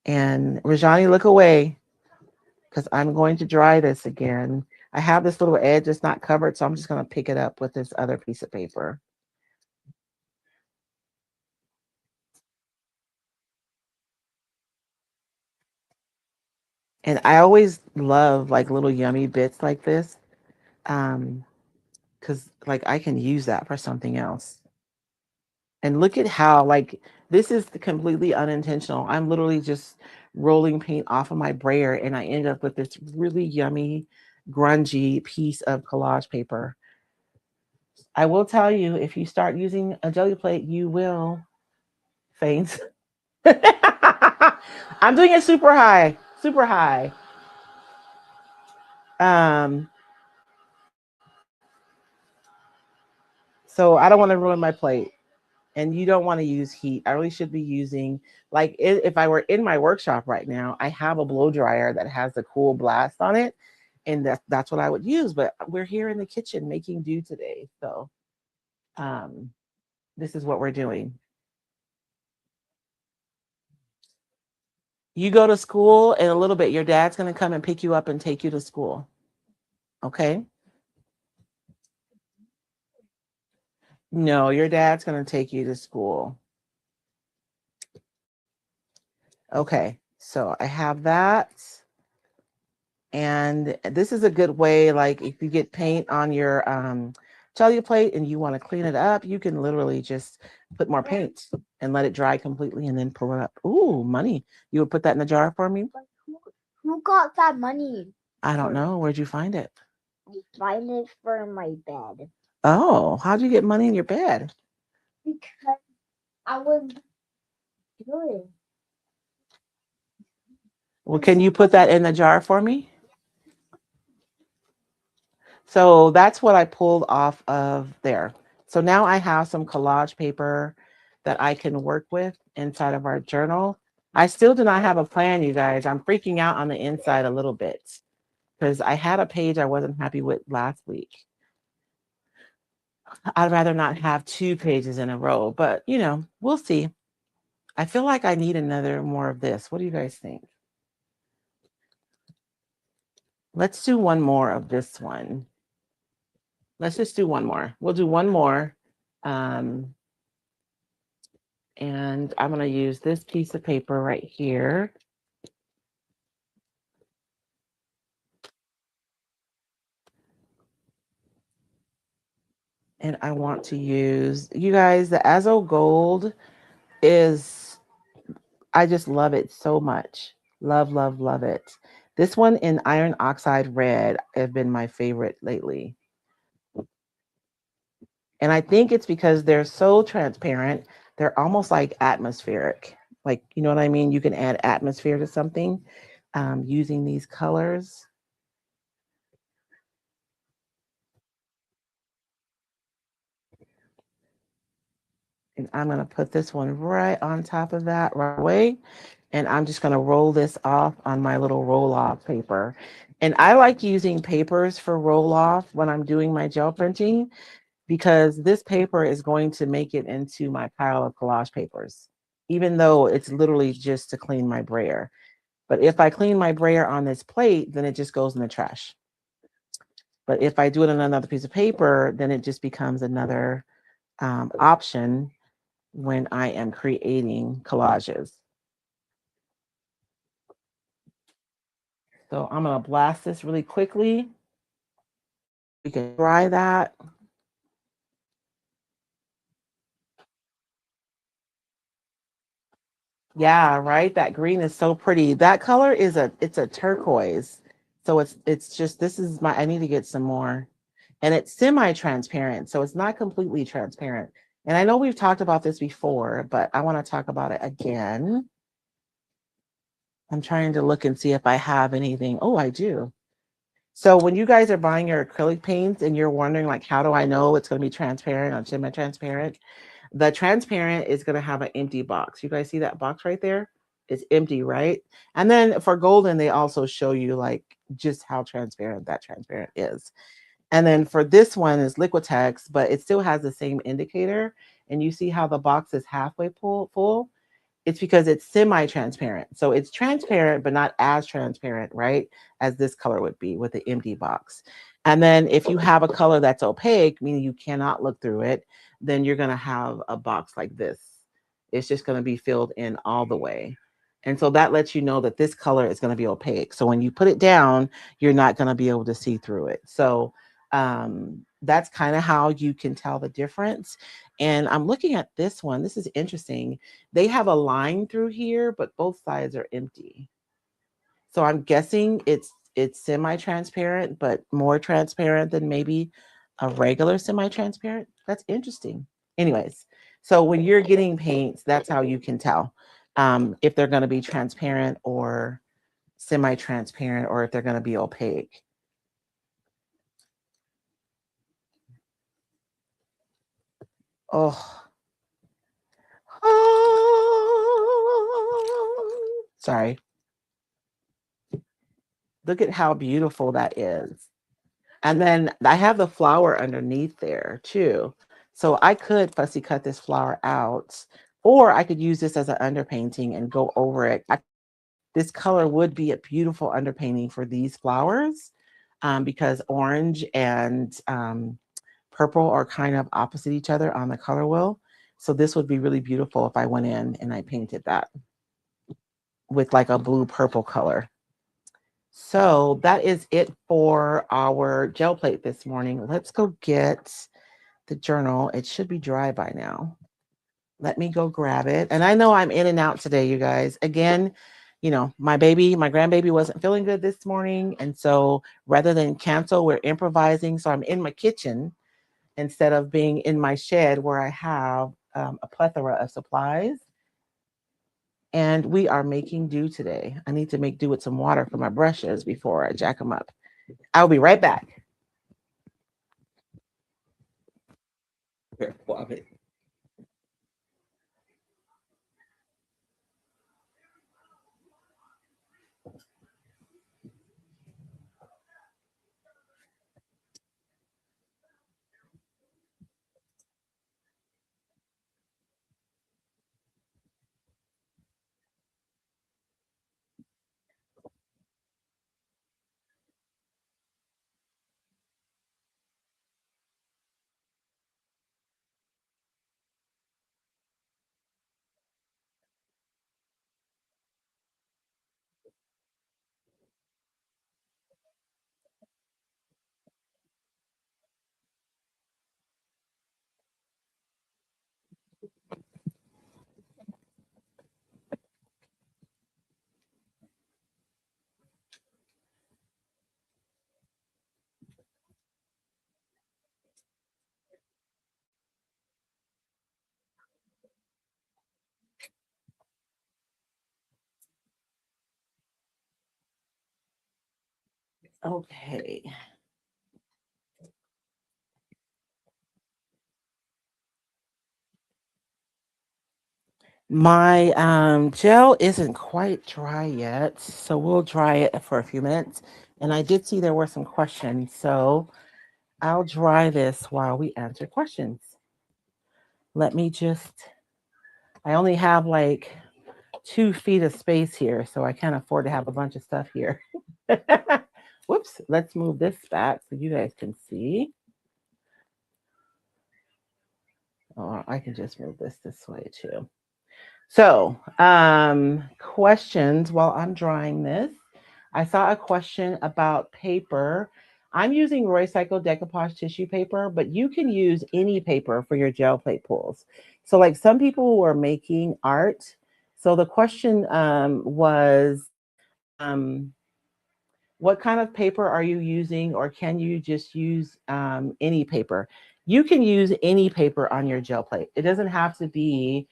And Rajani, look away because I'm going to dry this again. I have this little edge that's not covered, so I'm just going to pick it up with this other piece of paper. And I always love like little yummy bits like this because like I can use that for something else. And look at how like this is completely unintentional. I'm literally just rolling paint off of my brayer and I end up with this really yummy, grungy piece of collage paper. I will tell you, if you start using a jelly plate, you will faint. I'm doing it super high, super high. So I don't want to ruin my plate. And you don't want to use heat. I really should be using, like, if I were in my workshop right now, I have a blow dryer that has a cool blast on it. And that's what I would use. But we're here in the kitchen making do today. So this is what we're doing. You go to school in a little bit. Your dad's going to come and pick you up and take you to school. Okay. No, your dad's going to take you to school. Okay. So I have that. And this is a good way, like if you get paint on your cellular plate and you want to clean it up, you can literally just put more paint and let it dry completely and then pull it up. Ooh, money. You would put that in a jar for me? But who got that money? I don't know. Where'd you find it? I find it for my bed. Oh, how'd you get money in your bed? Because I was good. Well, can you put that in the jar for me? So that's what I pulled off of there. So now I have some collage paper that I can work with inside of our journal. I still do not have a plan, you guys. I'm freaking out on the inside a little bit because I had a page I wasn't happy with last week. I'd rather not have 2 pages in a row, but we'll see. I feel like I need another more of this. What do you guys think? Let's do one more of this one. Let's just do one more. We'll do one more. And I'm going to use this piece of paper right here. And I want to use, you guys, the Azo Gold is, I just love it so much. Love, love, love it. This one in Iron Oxide Red have been my favorite lately. And I think it's because they're so transparent. They're almost like atmospheric. Like, you know what I mean? You can add atmosphere to something using these colors. And I'm going to put this one right on top of that right away. And I'm just going to roll this off on my little roll off paper. And I like using papers for roll off when I'm doing my gel printing because this paper is going to make it into my pile of collage papers, even though it's literally just to clean my brayer. But if I clean my brayer on this plate, then it just goes in the trash. But if I do it on another piece of paper, then it just becomes another option when I am creating collages. So I'm going to blast this really quickly. We can try that. Yeah, right. That green is so pretty. That color is it's a turquoise. So it's just this is my I need to get some more. And it's semi-transparent, so it's not completely transparent. And I know we've talked about this before, but I want to talk about it again. I'm trying to look and see if I have anything. Oh, I do. So when you guys are buying your acrylic paints and you're wondering like how do I know it's going to be transparent or semi-transparent? The transparent is going to have an empty box. You guys see that box right there? It's empty, right? And then for golden, they also show you like just how transparent that transparent is. And then for this one is Liquitex, but it still has the same indicator. And you see how the box is halfway full? It's because it's semi-transparent. So it's transparent, but not as transparent, right? As this color would be with the empty box. And then if you have a color that's opaque, meaning you cannot look through it, then you're going to have a box like this. It's just going to be filled in all the way. And so that lets you know that this color is going to be opaque. So when you put it down, you're not going to be able to see through it. So that's kind of how you can tell the difference. And I'm looking at this one. This is interesting. They have a line through here, but both sides are empty. So I'm guessing it's semi-transparent, but more transparent than maybe a regular semi-transparent. That's interesting. Anyways, so when you're getting paints, that's how you can tell if they're going to be transparent or semi-transparent, or if they're going to be opaque. Oh, oh, sorry. Look at how beautiful that is. And then I have the flower underneath there too. So I could fussy cut this flower out, or I could use this as an underpainting and go over it. This color would be a beautiful underpainting for these flowers, because orange and purple are kind of opposite each other on the color wheel. So this would be really beautiful if I went in and I painted that with like a blue purple color. So that is it for our gel plate this morning. Let's go get the journal. It should be dry by now. Let me go grab it. And I know I'm in and out today, you guys. Again, my grandbaby wasn't feeling good this morning. And so rather than cancel, we're improvising. So I'm in my kitchen instead of being in my shed where I have a plethora of supplies. And we are making do today. I need to make do with some water for my brushes before I jack them up. I'll be right back. Careful of it. Okay. My gel isn't quite dry yet, so we'll dry it for a few minutes. And I did see there were some questions, so I'll dry this while we answer questions. Let me just, I only have like 2 feet of space here, so I can't afford to have a bunch of stuff here. Whoops, let's move this back so you guys can see. Or I can just move this way too. So, questions while I'm drying this. I saw a question about paper. I'm using Roycycle decoupage tissue paper, but you can use any paper for your gel plate pulls. So, like some people who are making art. So the question was, um, what kind of paper are you using, or can you just use any paper? You can use any paper on your gel plate. It doesn't have to be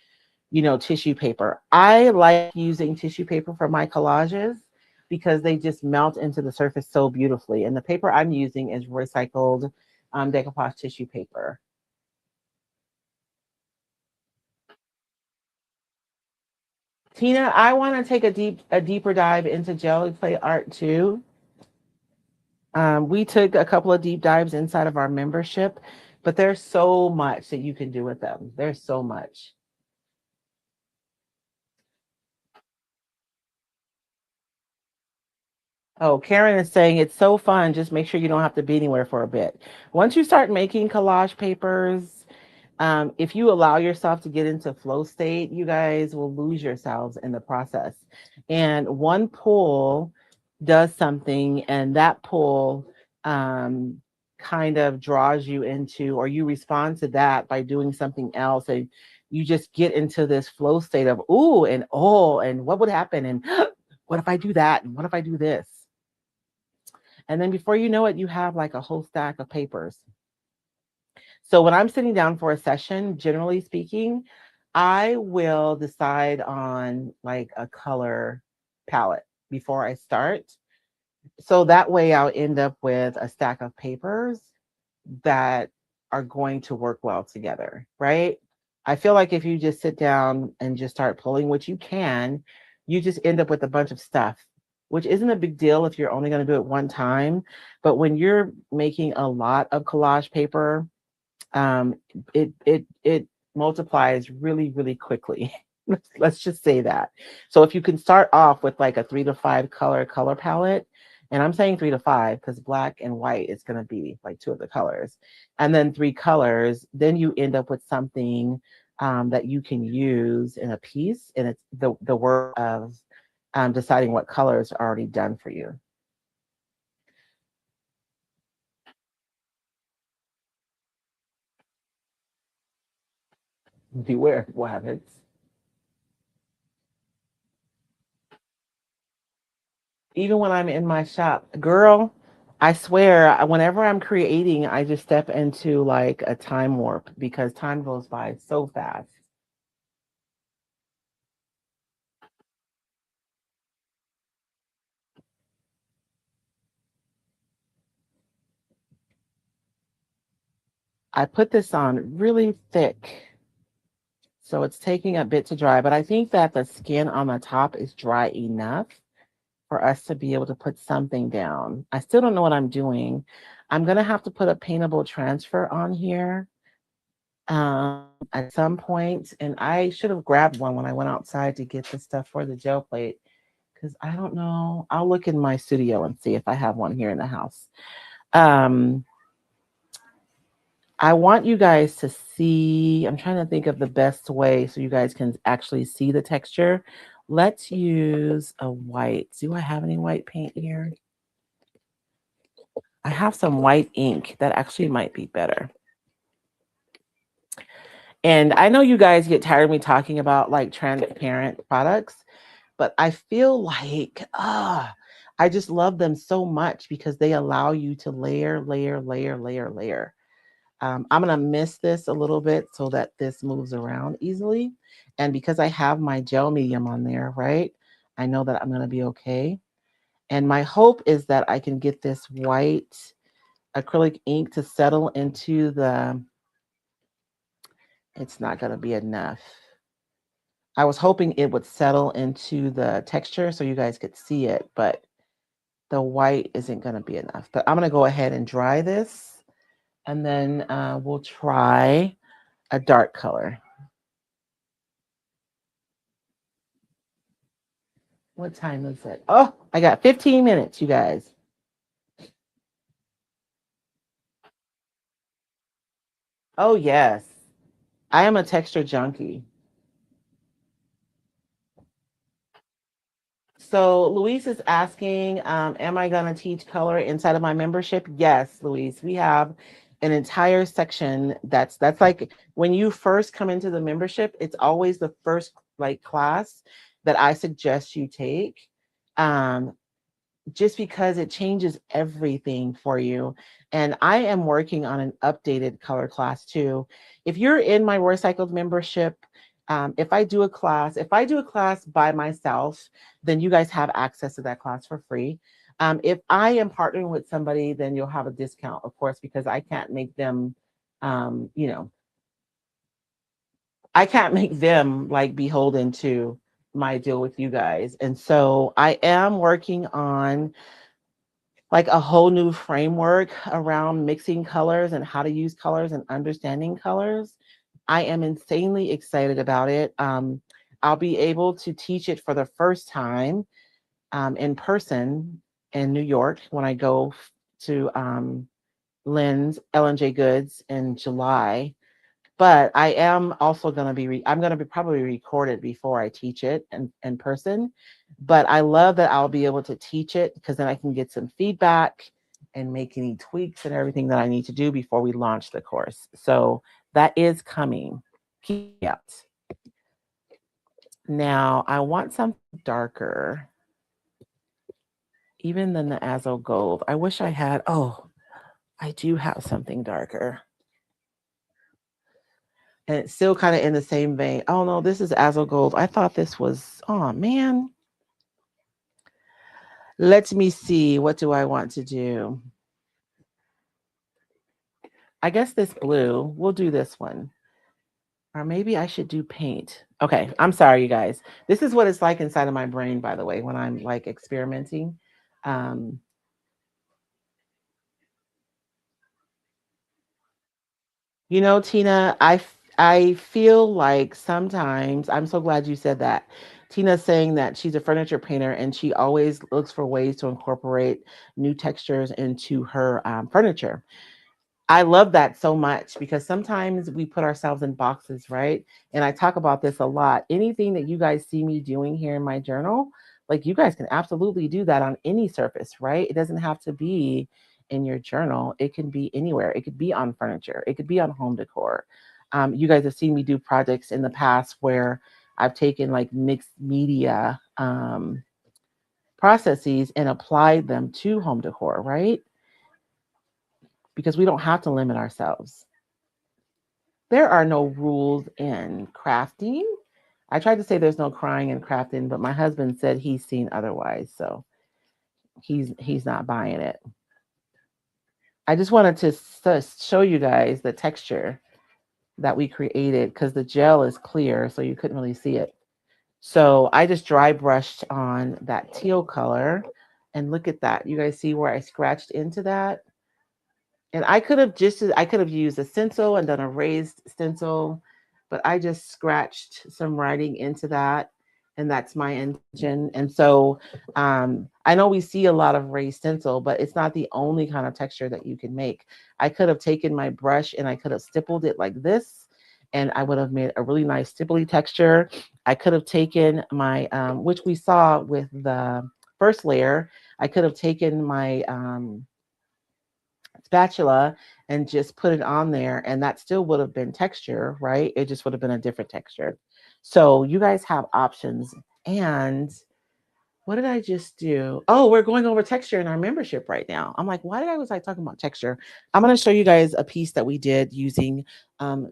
tissue paper. I like using tissue paper for my collages because they just melt into the surface so beautifully. And the paper I'm using is recycled decoupage tissue paper. Tina, I want to take a deeper dive into jelly plate art too. We took a couple of deep dives inside of our membership, but there's so much that you can do with them. There's so much. Oh, Karen is saying it's so fun. Just make sure you don't have to be anywhere for a bit. Once you start making collage papers, if you allow yourself to get into flow state, you guys will lose yourselves in the process. And one pull does something, and that pull kind of draws you into, or you respond to that by doing something else. And you just get into this flow state of, ooh, and oh, and what would happen? And what if I do that? And what if I do this? And then before you know it, you have like a whole stack of papers. So when I'm sitting down for a session, generally speaking, I will decide on like a color palette before I start. So that way I'll end up with a stack of papers that are going to work well together, right? I feel like if you just sit down and just start pulling, which you can, you just end up with a bunch of stuff. which isn't a big deal if you're only going to do it one time. But when you're making a lot of collage paper, um, it multiplies really, really quickly. Let's just say that. So if you can start off with like a 3 to 5 color palette, and I'm saying 3 to 5 because black and white is going to be like two of the colors, and then 3 colors, then you end up with something that you can use in a piece, and it's the work of deciding what colors are already done for you. Beware what happens. Even when I'm in my shop, girl, I swear, whenever I'm creating, I just step into like a time warp because time goes by so fast. I put this on really thick, so it's taking a bit to dry, but I think that the skin on the top is dry enough for us to be able to put something down. I still don't know what I'm doing. I'm gonna have to put a paintable transfer on here at some point, and I should have grabbed one when I went outside to get the stuff for the gel plate because I don't know. I'll look in my studio and see if I have one here in the house. Um, I want you guys to see. I'm trying to think of the best way so you guys can actually see the texture. Let's use a white. Do I have any white paint here? I have some white ink that actually might be better. And I know you guys get tired of me talking about like transparent products, but I feel like I just love them so much because they allow you to layer. I'm gonna miss this a little bit so that this moves around easily. And because I have my gel medium on there, right? I know that I'm gonna be okay. And my hope is that I can get this white acrylic ink to settle into the, it's not gonna be enough. I was hoping it would settle into the texture so you guys could see it, but the white isn't gonna be enough. But I'm gonna go ahead and dry this, and then we'll try a dark color. What time is it? Oh, I got 15 minutes, you guys. Oh, yes. I am a texture junkie. So Luis is asking, am I going to teach color inside of my membership? Yes, Luis. We have an entire section that's like when you first come into the membership, it's always the first like class that I suggest you take. Um, just because it changes everything for you. And I am working on an updated color class too. If you're in my Recycled membership, if I do a class by myself, then you guys have access to that class for free. If I am partnering with somebody, then you'll have a discount, of course, because I can't make them, you know, I can't make them like beholden to my deal with you guys. And so I am working on like a whole new framework around mixing colors and how to use colors and understanding colors. I am insanely excited about it. I'll be able to teach it for the first time in person in New York when I go to Lynn's L&J Goods in July. But I am also going to I'm going to be probably recorded before I teach it in person. But I love that I'll be able to teach it because then I can get some feedback and make any tweaks and everything that I need to do before we launch the course. So that is coming. Keep out. Now I want something darker, even than the Azo Gold. I wish I had, I do have something darker. And it's still kind of in the same vein. Oh no, this is Azo Gold. I thought this was, oh man. Let me see. What do I want to do? I guess this blue, we'll do this one. Or maybe I should do paint. Okay, I'm sorry, you guys. This is what it's like inside of my brain, by the way, when I'm like experimenting. Um, Tina, I feel like sometimes I'm so glad you said that. Tina's saying that she's a furniture painter and she always looks for ways to incorporate new textures into her furniture. I love that so much because sometimes we put ourselves in boxes, right? And I talk about this a lot. Anything that you guys see me doing here in my journal, like you guys can absolutely do that on any surface, right? It doesn't have to be in your journal, it can be anywhere. It could be on furniture, it could be on home decor. You guys have seen me do projects in the past where I've taken like mixed media processes and applied them to home decor, right? Because we don't have to limit ourselves. There are no rules in crafting. I tried to say there's no crying in crafting, but my husband said he's seen otherwise, so he's not buying it. I just wanted to show you guys the texture that we created because the gel is clear, so you couldn't really see it. So I just dry brushed on that teal color, and look at that. You guys see where I scratched into that? And I could have used a stencil and done a raised stencil, but I just scratched some writing into that, and that's my engine. And so I know we see a lot of raised stencil, but it's not the only kind of texture that you can make. I could have taken my brush and I could have stippled it like this, and I would have made a really nice stipply texture. I could have taken my, which we saw with the first layer, I could have taken my spatula and just put it on there, and that still would have been texture, right? It just would have been a different texture. So you guys have options. And what did I just do? Oh, we're going over texture in our membership right now. I'm like, why was I talking about texture? I'm going to show you guys a piece that we did using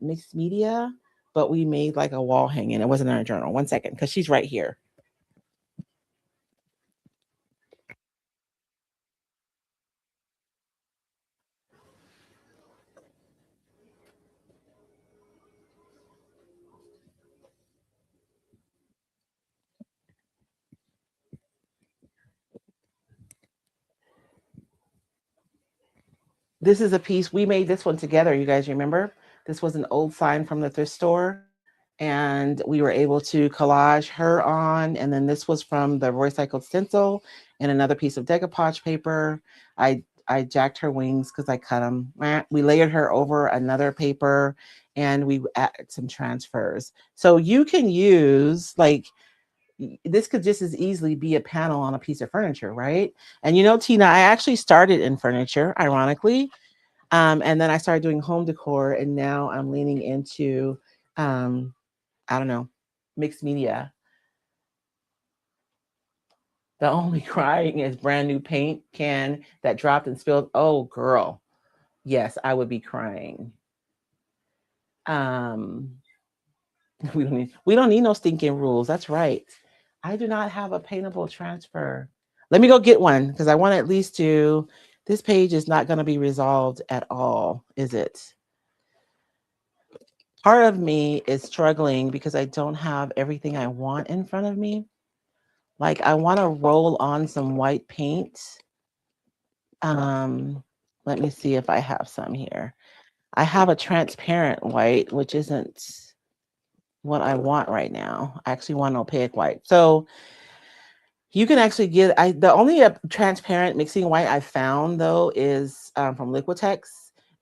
mixed media, but we made like a wall hanging. It wasn't in our journal. One second, because she's right here. This is a piece we made this one together. You guys remember? This was an old sign from the thrift store, and we were able to collage her on. And then this was from the recycled stencil and another piece of decoupage paper. I jacked her wings because I cut them. We layered her over another paper, and we added some transfers. So you can use like this could just as easily be a panel on a piece of furniture, right? And Tina, I actually started in furniture, ironically. And then I started doing home decor, and now I'm leaning into, I don't know, mixed media. The only crying is brand new paint can that dropped and spilled. Oh, girl. Yes, I would be crying. Um, we don't need no stinking rules. That's right. I do not have a paintable transfer. Let me go get one because I want to at least do. This page is not going to be resolved at all, is it? Part of me is struggling because I don't have everything I want in front of me. Like I want to roll on some white paint. Um, Let me see if I have some here. I have a transparent white, which isn't what I want right now. I actually want an opaque white. So you can actually get the only transparent mixing white I found though is from Liquitex.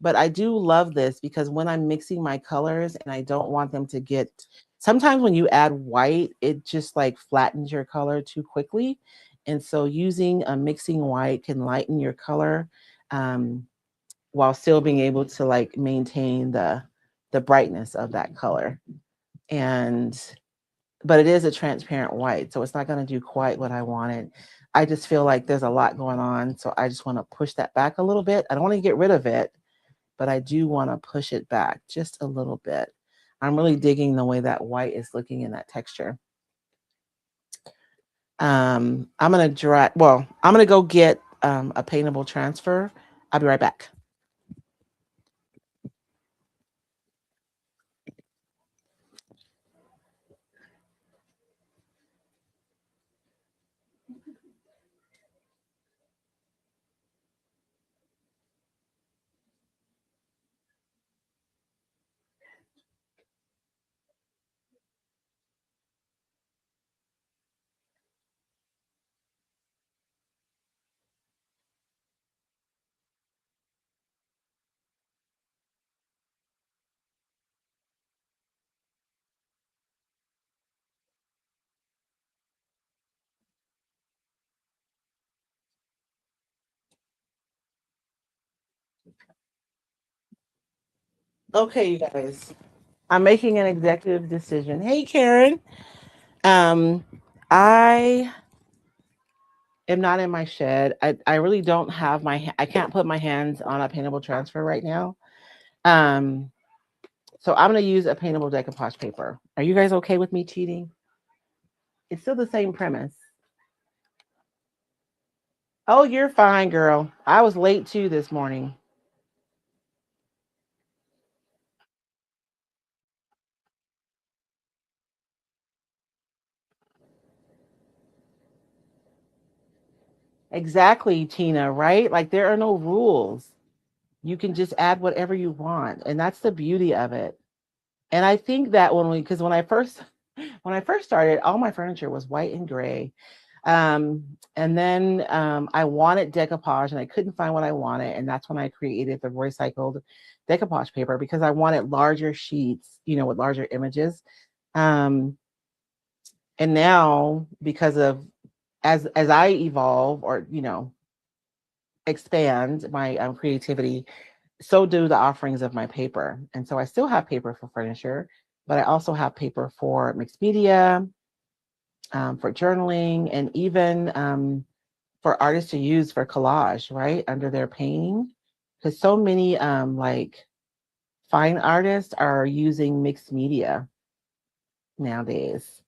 But I do love this because when I'm mixing my colors and I don't want them to get, sometimes when you add white, it just like flattens your color too quickly. And so using a mixing white can lighten your color um, while still being able to like maintain the brightness of that color. And but it is a transparent white, so it's not going to do quite what I wanted. I just feel like there's a lot going on, so I just want to push that back a little bit. I don't want to get rid of it, but I do want to push it back just a little bit. I'm really digging the way that white is looking in that texture. I'm gonna dry. Well, I'm gonna go get a paintable transfer. I'll be right back. Okay, you guys. I'm making an executive decision. Hey, Karen. Um, I am not in my shed. I really don't have I can't put my hands on a paintable transfer right now. Um, so I'm gonna use a paintable decoupage paper. Are you guys okay with me cheating? It's still the same premise. Oh, you're fine, girl. I was late too this morning. Exactly, Tina, right? Like there are no rules. You can just add whatever you want. And that's the beauty of it. And I think that because when I first started, all my furniture was white and gray. And then I wanted decoupage and I couldn't find what I wanted. And that's when I created the recycled decoupage paper because I wanted larger sheets, with larger images. Um, and now because of as I evolve or expand my creativity, so do the offerings of my paper. And so I still have paper for furniture, but I also have paper for mixed media, for journaling, and even for artists to use for collage, right? Under their painting. Because so many like fine artists are using mixed media nowadays.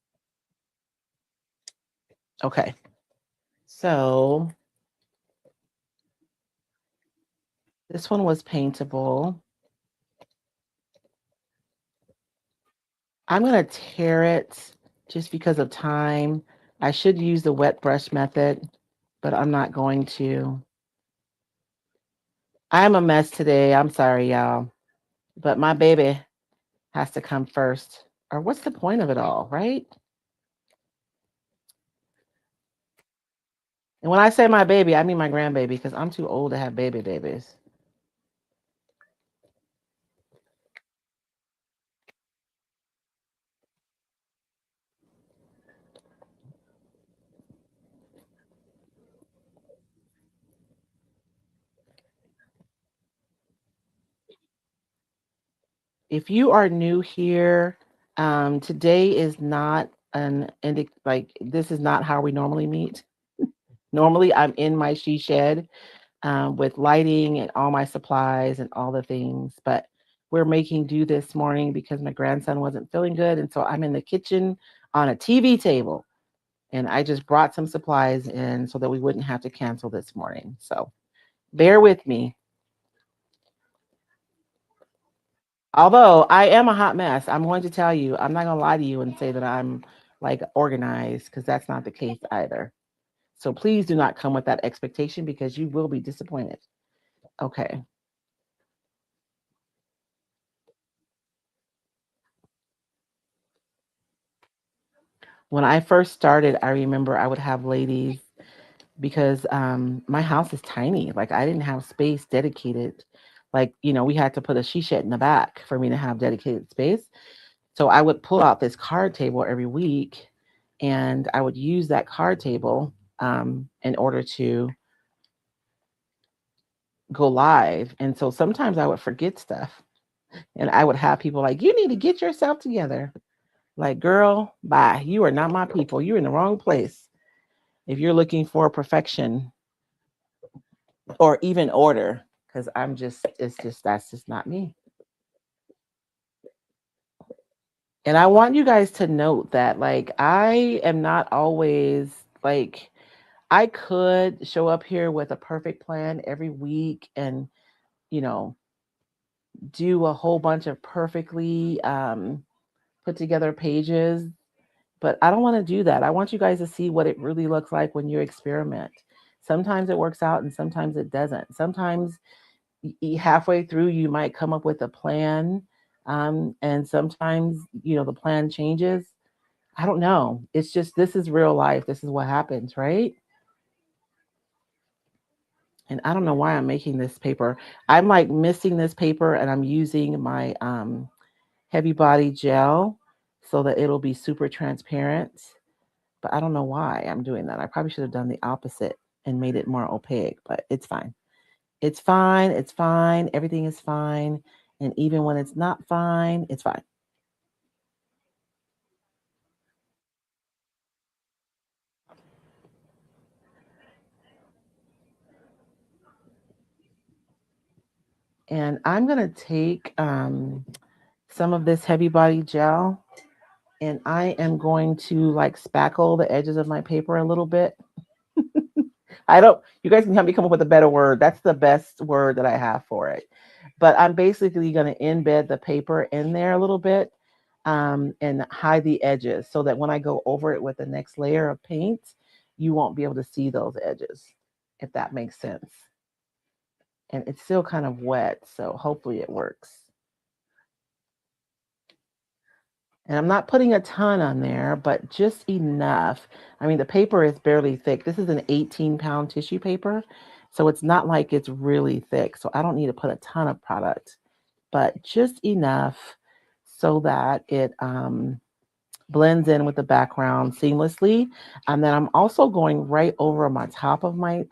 Okay. So this one was paintable. I'm going to tear it just because of time. I should use the wet brush method, but I'm not going to. I'm a mess today. I'm sorry, y'all. But my baby has to come first. Or what's the point of it all, right? And when I say my baby, I mean my grandbaby because I'm too old to have babies. If you are new here, today is not like this is not how we normally meet. Normally, I'm in my she shed with lighting and all my supplies and all the things. But we're making do this morning because my grandson wasn't feeling good. And so I'm in the kitchen on a TV table. And I just brought some supplies in so that we wouldn't have to cancel this morning. So bear with me. Although I am a hot mess, I'm going to tell you, I'm not going to lie to you and say that I'm like organized because that's not the case either. So please do not come with that expectation because you will be disappointed. Okay. When I first started, I remember I would have ladies because my house is tiny. Like I didn't have space dedicated. Like, we had to put a she shed in the back for me to have dedicated space. So I would pull out this card table every week and I would use that card table in order to go live. And so sometimes I would forget stuff and I would have people like, you need to get yourself together. Like, girl, bye. You are not my people. You're in the wrong place. If you're looking for perfection or even order, because that's just not me. And I want you guys to note that, like, I am not always like, I could show up here with a perfect plan every week and, you know, do a whole bunch of perfectly put together pages, but I don't want to do that. I want you guys to see what it really looks like when you experiment. Sometimes it works out and sometimes it doesn't. Sometimes halfway through you might come up with a plan, and sometimes the plan changes. I don't know, it's just this is real life, this is what happens, right? And I don't know why I'm making this paper. I'm like missing this paper and I'm using my heavy body gel so that it'll be super transparent, but I don't know why I'm doing that. I probably should have done the opposite and made it more opaque, but it's fine. It's fine. It's fine. Everything is fine. And even when it's not fine, it's fine. And I'm going to take some of this heavy body gel, and I am going to like spackle the edges of my paper a little bit. I don't, you guys can help me come up with a better word. That's the best word that I have for it. But I'm basically going to embed the paper in there a little bit, and hide the edges so that when I go over it with the next layer of paint, you won't be able to see those edges, if that makes sense. And it's still kind of wet, so hopefully it works. And I'm not putting a ton on there, but just enough. I mean, the paper is barely thick. This is an 18-pound tissue paper, so it's not like it's really thick. So I don't need to put a ton of product, but just enough so that it blends in with the background seamlessly. And then I'm also going right over my top of my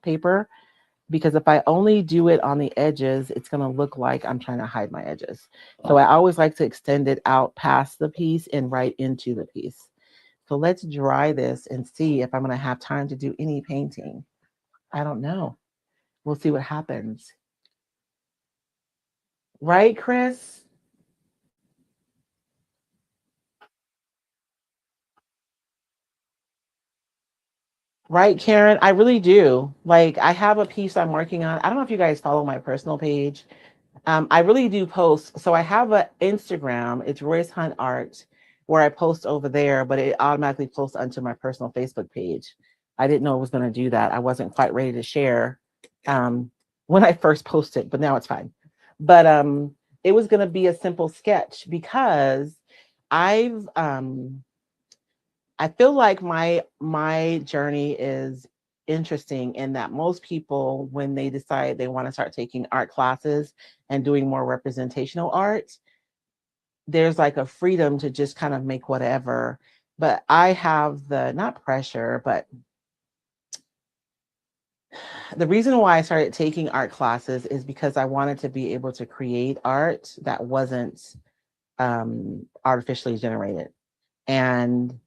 paper, because if I only do it on the edges, it's going to look like I'm trying to hide my edges. So I always like to extend it out past the piece and right into the piece. So let's dry this and see if I'm going to have time to do any painting. I don't know. We'll see what happens. Right, Chris? Right, Karen? I really do. Like, I have a piece I'm working on. I don't know if you guys follow my personal page. I really do post. So I have an Instagram. It's Royce Hunt Art, where I post over there, but it automatically posts onto my personal Facebook page. I didn't know it was going to do that. I wasn't quite ready to share when I first posted, but now it's fine. But it was going to be a simple sketch because I've I feel like my journey is interesting in that most people, when they decide they want to start taking art classes and doing more representational art, there's like a freedom to just kind of make whatever. But I have the not pressure, but the reason why I started taking art classes is because I wanted to be able to create art that wasn't artificially generated. And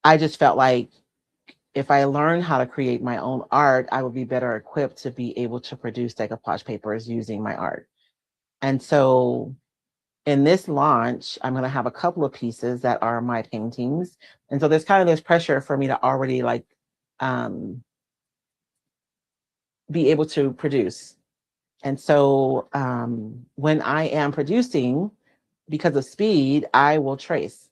I just felt like if I learned how to create my own art, I would be better equipped to be able to produce decoupage papers using my art. And so in this launch, I'm going to have a couple of pieces that are my paintings. And so there's kind of this pressure for me to already like be able to produce. And so when I am producing, because of speed, I will trace.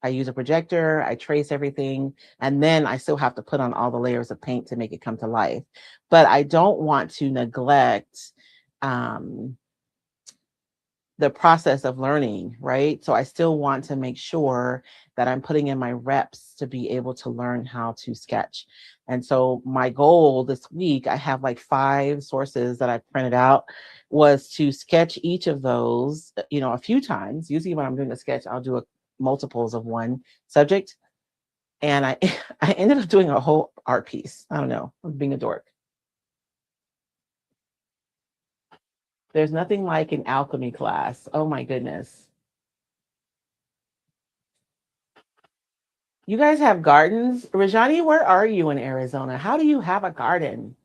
I use a projector, I trace everything, and then I still have to put on all the layers of paint to make it come to life. But I don't want to neglect um, the process of learning, right? So I still want to make sure that I'm putting in my reps to be able to learn how to sketch. And so my goal this week, I have like 5 sources that I printed out, was to sketch each of those, a few times. Usually when I'm doing a sketch, I'll do multiples of one subject. And I I ended up doing a whole art piece. I don't know, I'm being a dork. There's nothing like an alchemy class. Oh my goodness. You guys have gardens? Rajani, where are you in Arizona? How do you have a garden?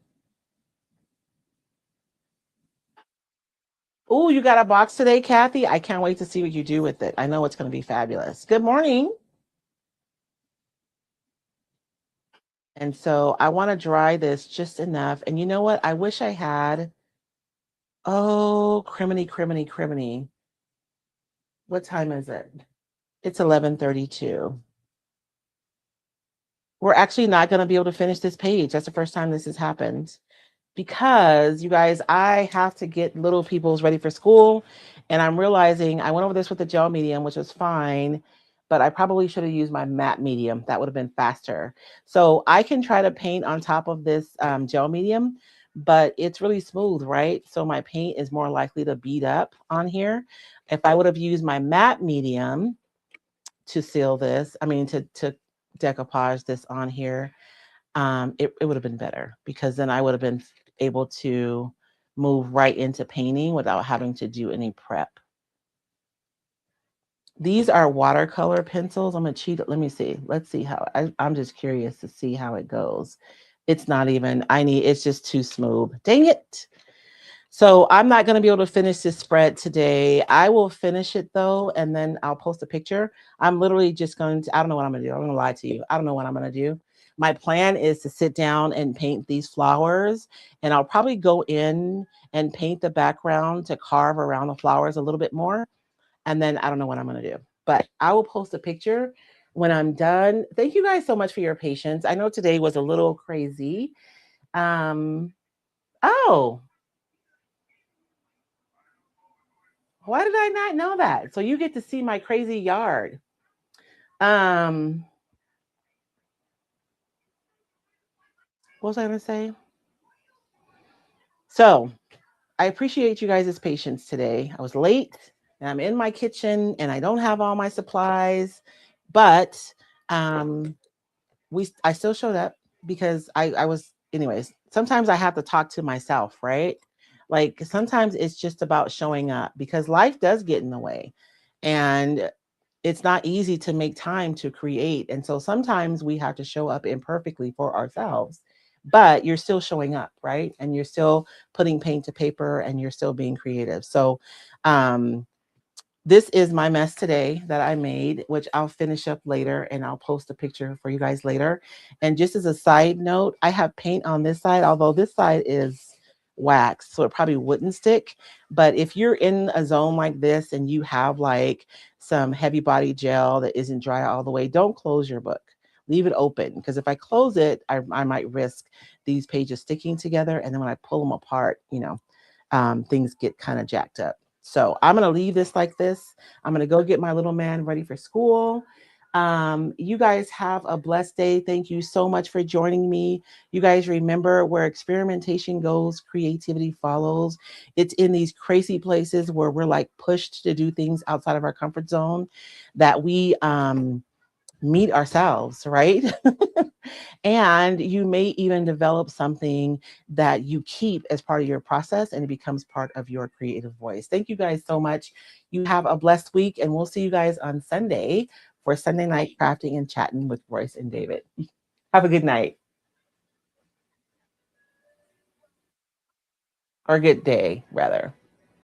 Oh, you got a box today, Kathy? I can't wait to see what you do with it. I know it's going to be fabulous. Good morning. And so I want to dry this just enough. And you know what? I wish I had, oh, criminy, criminy, criminy. What time is it? It's 11:32. We're actually not going to be able to finish this page. That's the first time this has happened. Because you guys, I have to get little people's ready for school. And I'm realizing I went over this with the gel medium, which was fine, but I probably should have used my matte medium. That would have been faster. So I can try to paint on top of this gel medium, but it's really smooth, right? So my paint is more likely to bead up on here. If I would have used my matte medium to seal this, I mean, to decoupage this on here, it would have been better, because then I would have been able to move right into painting without having to do any prep. These are watercolor pencils. I'm gonna cheat. Let me see. Let's see how I'm just curious to see how it goes. It's not even, it's just too smooth. Dang it. So I'm not going to be able to finish this spread today. I will finish it though, and then I'll post a picture. I'm literally just going to, I don't know what I'm going to do. I'm going to lie to you. I don't know what I'm going to do. My plan is to sit down and paint these flowers, and I'll probably go in and paint the background to carve around the flowers a little bit more. And then I don't know what I'm going to do, but I will post a picture when I'm done. Thank you guys so much for your patience. I know today was a little crazy. Oh, why did I not know that? So you get to see my crazy yard. What was I going to say? So I appreciate you guys' patience today. I was late and I'm in my kitchen and I don't have all my supplies, but I still showed up because I was, anyways. Sometimes I have to talk to myself, right? Like sometimes it's just about showing up, because life does get in the way, and it's not easy to make time to create. And so sometimes we have to show up imperfectly for ourselves, but you're still showing up, right? And you're still putting paint to paper and you're still being creative. So, this is my mess today that I made, which I'll finish up later and I'll post a picture for you guys later. And just as a side note, I have paint on this side, although this side is wax, so it probably wouldn't stick. But if you're in a zone like this and you have like some heavy body gel that isn't dry all the way, don't close your book. Leave it open, because if I close it, I might risk these pages sticking together. And then when I pull them apart, things get kind of jacked up. So I'm going to leave this like this. I'm going to go get my little man ready for school. You guys have a blessed day. Thank you so much for joining me. You guys remember, where experimentation goes, creativity follows. It's in these crazy places where we're like pushed to do things outside of our comfort zone that we meet ourselves, right? And you may even develop something that you keep as part of your process, and it becomes part of your creative voice. Thank you guys so much. You have a blessed week, and we'll see you guys on Sunday for Sunday night crafting and chatting with Royce and David. Have a good night, or good day, rather.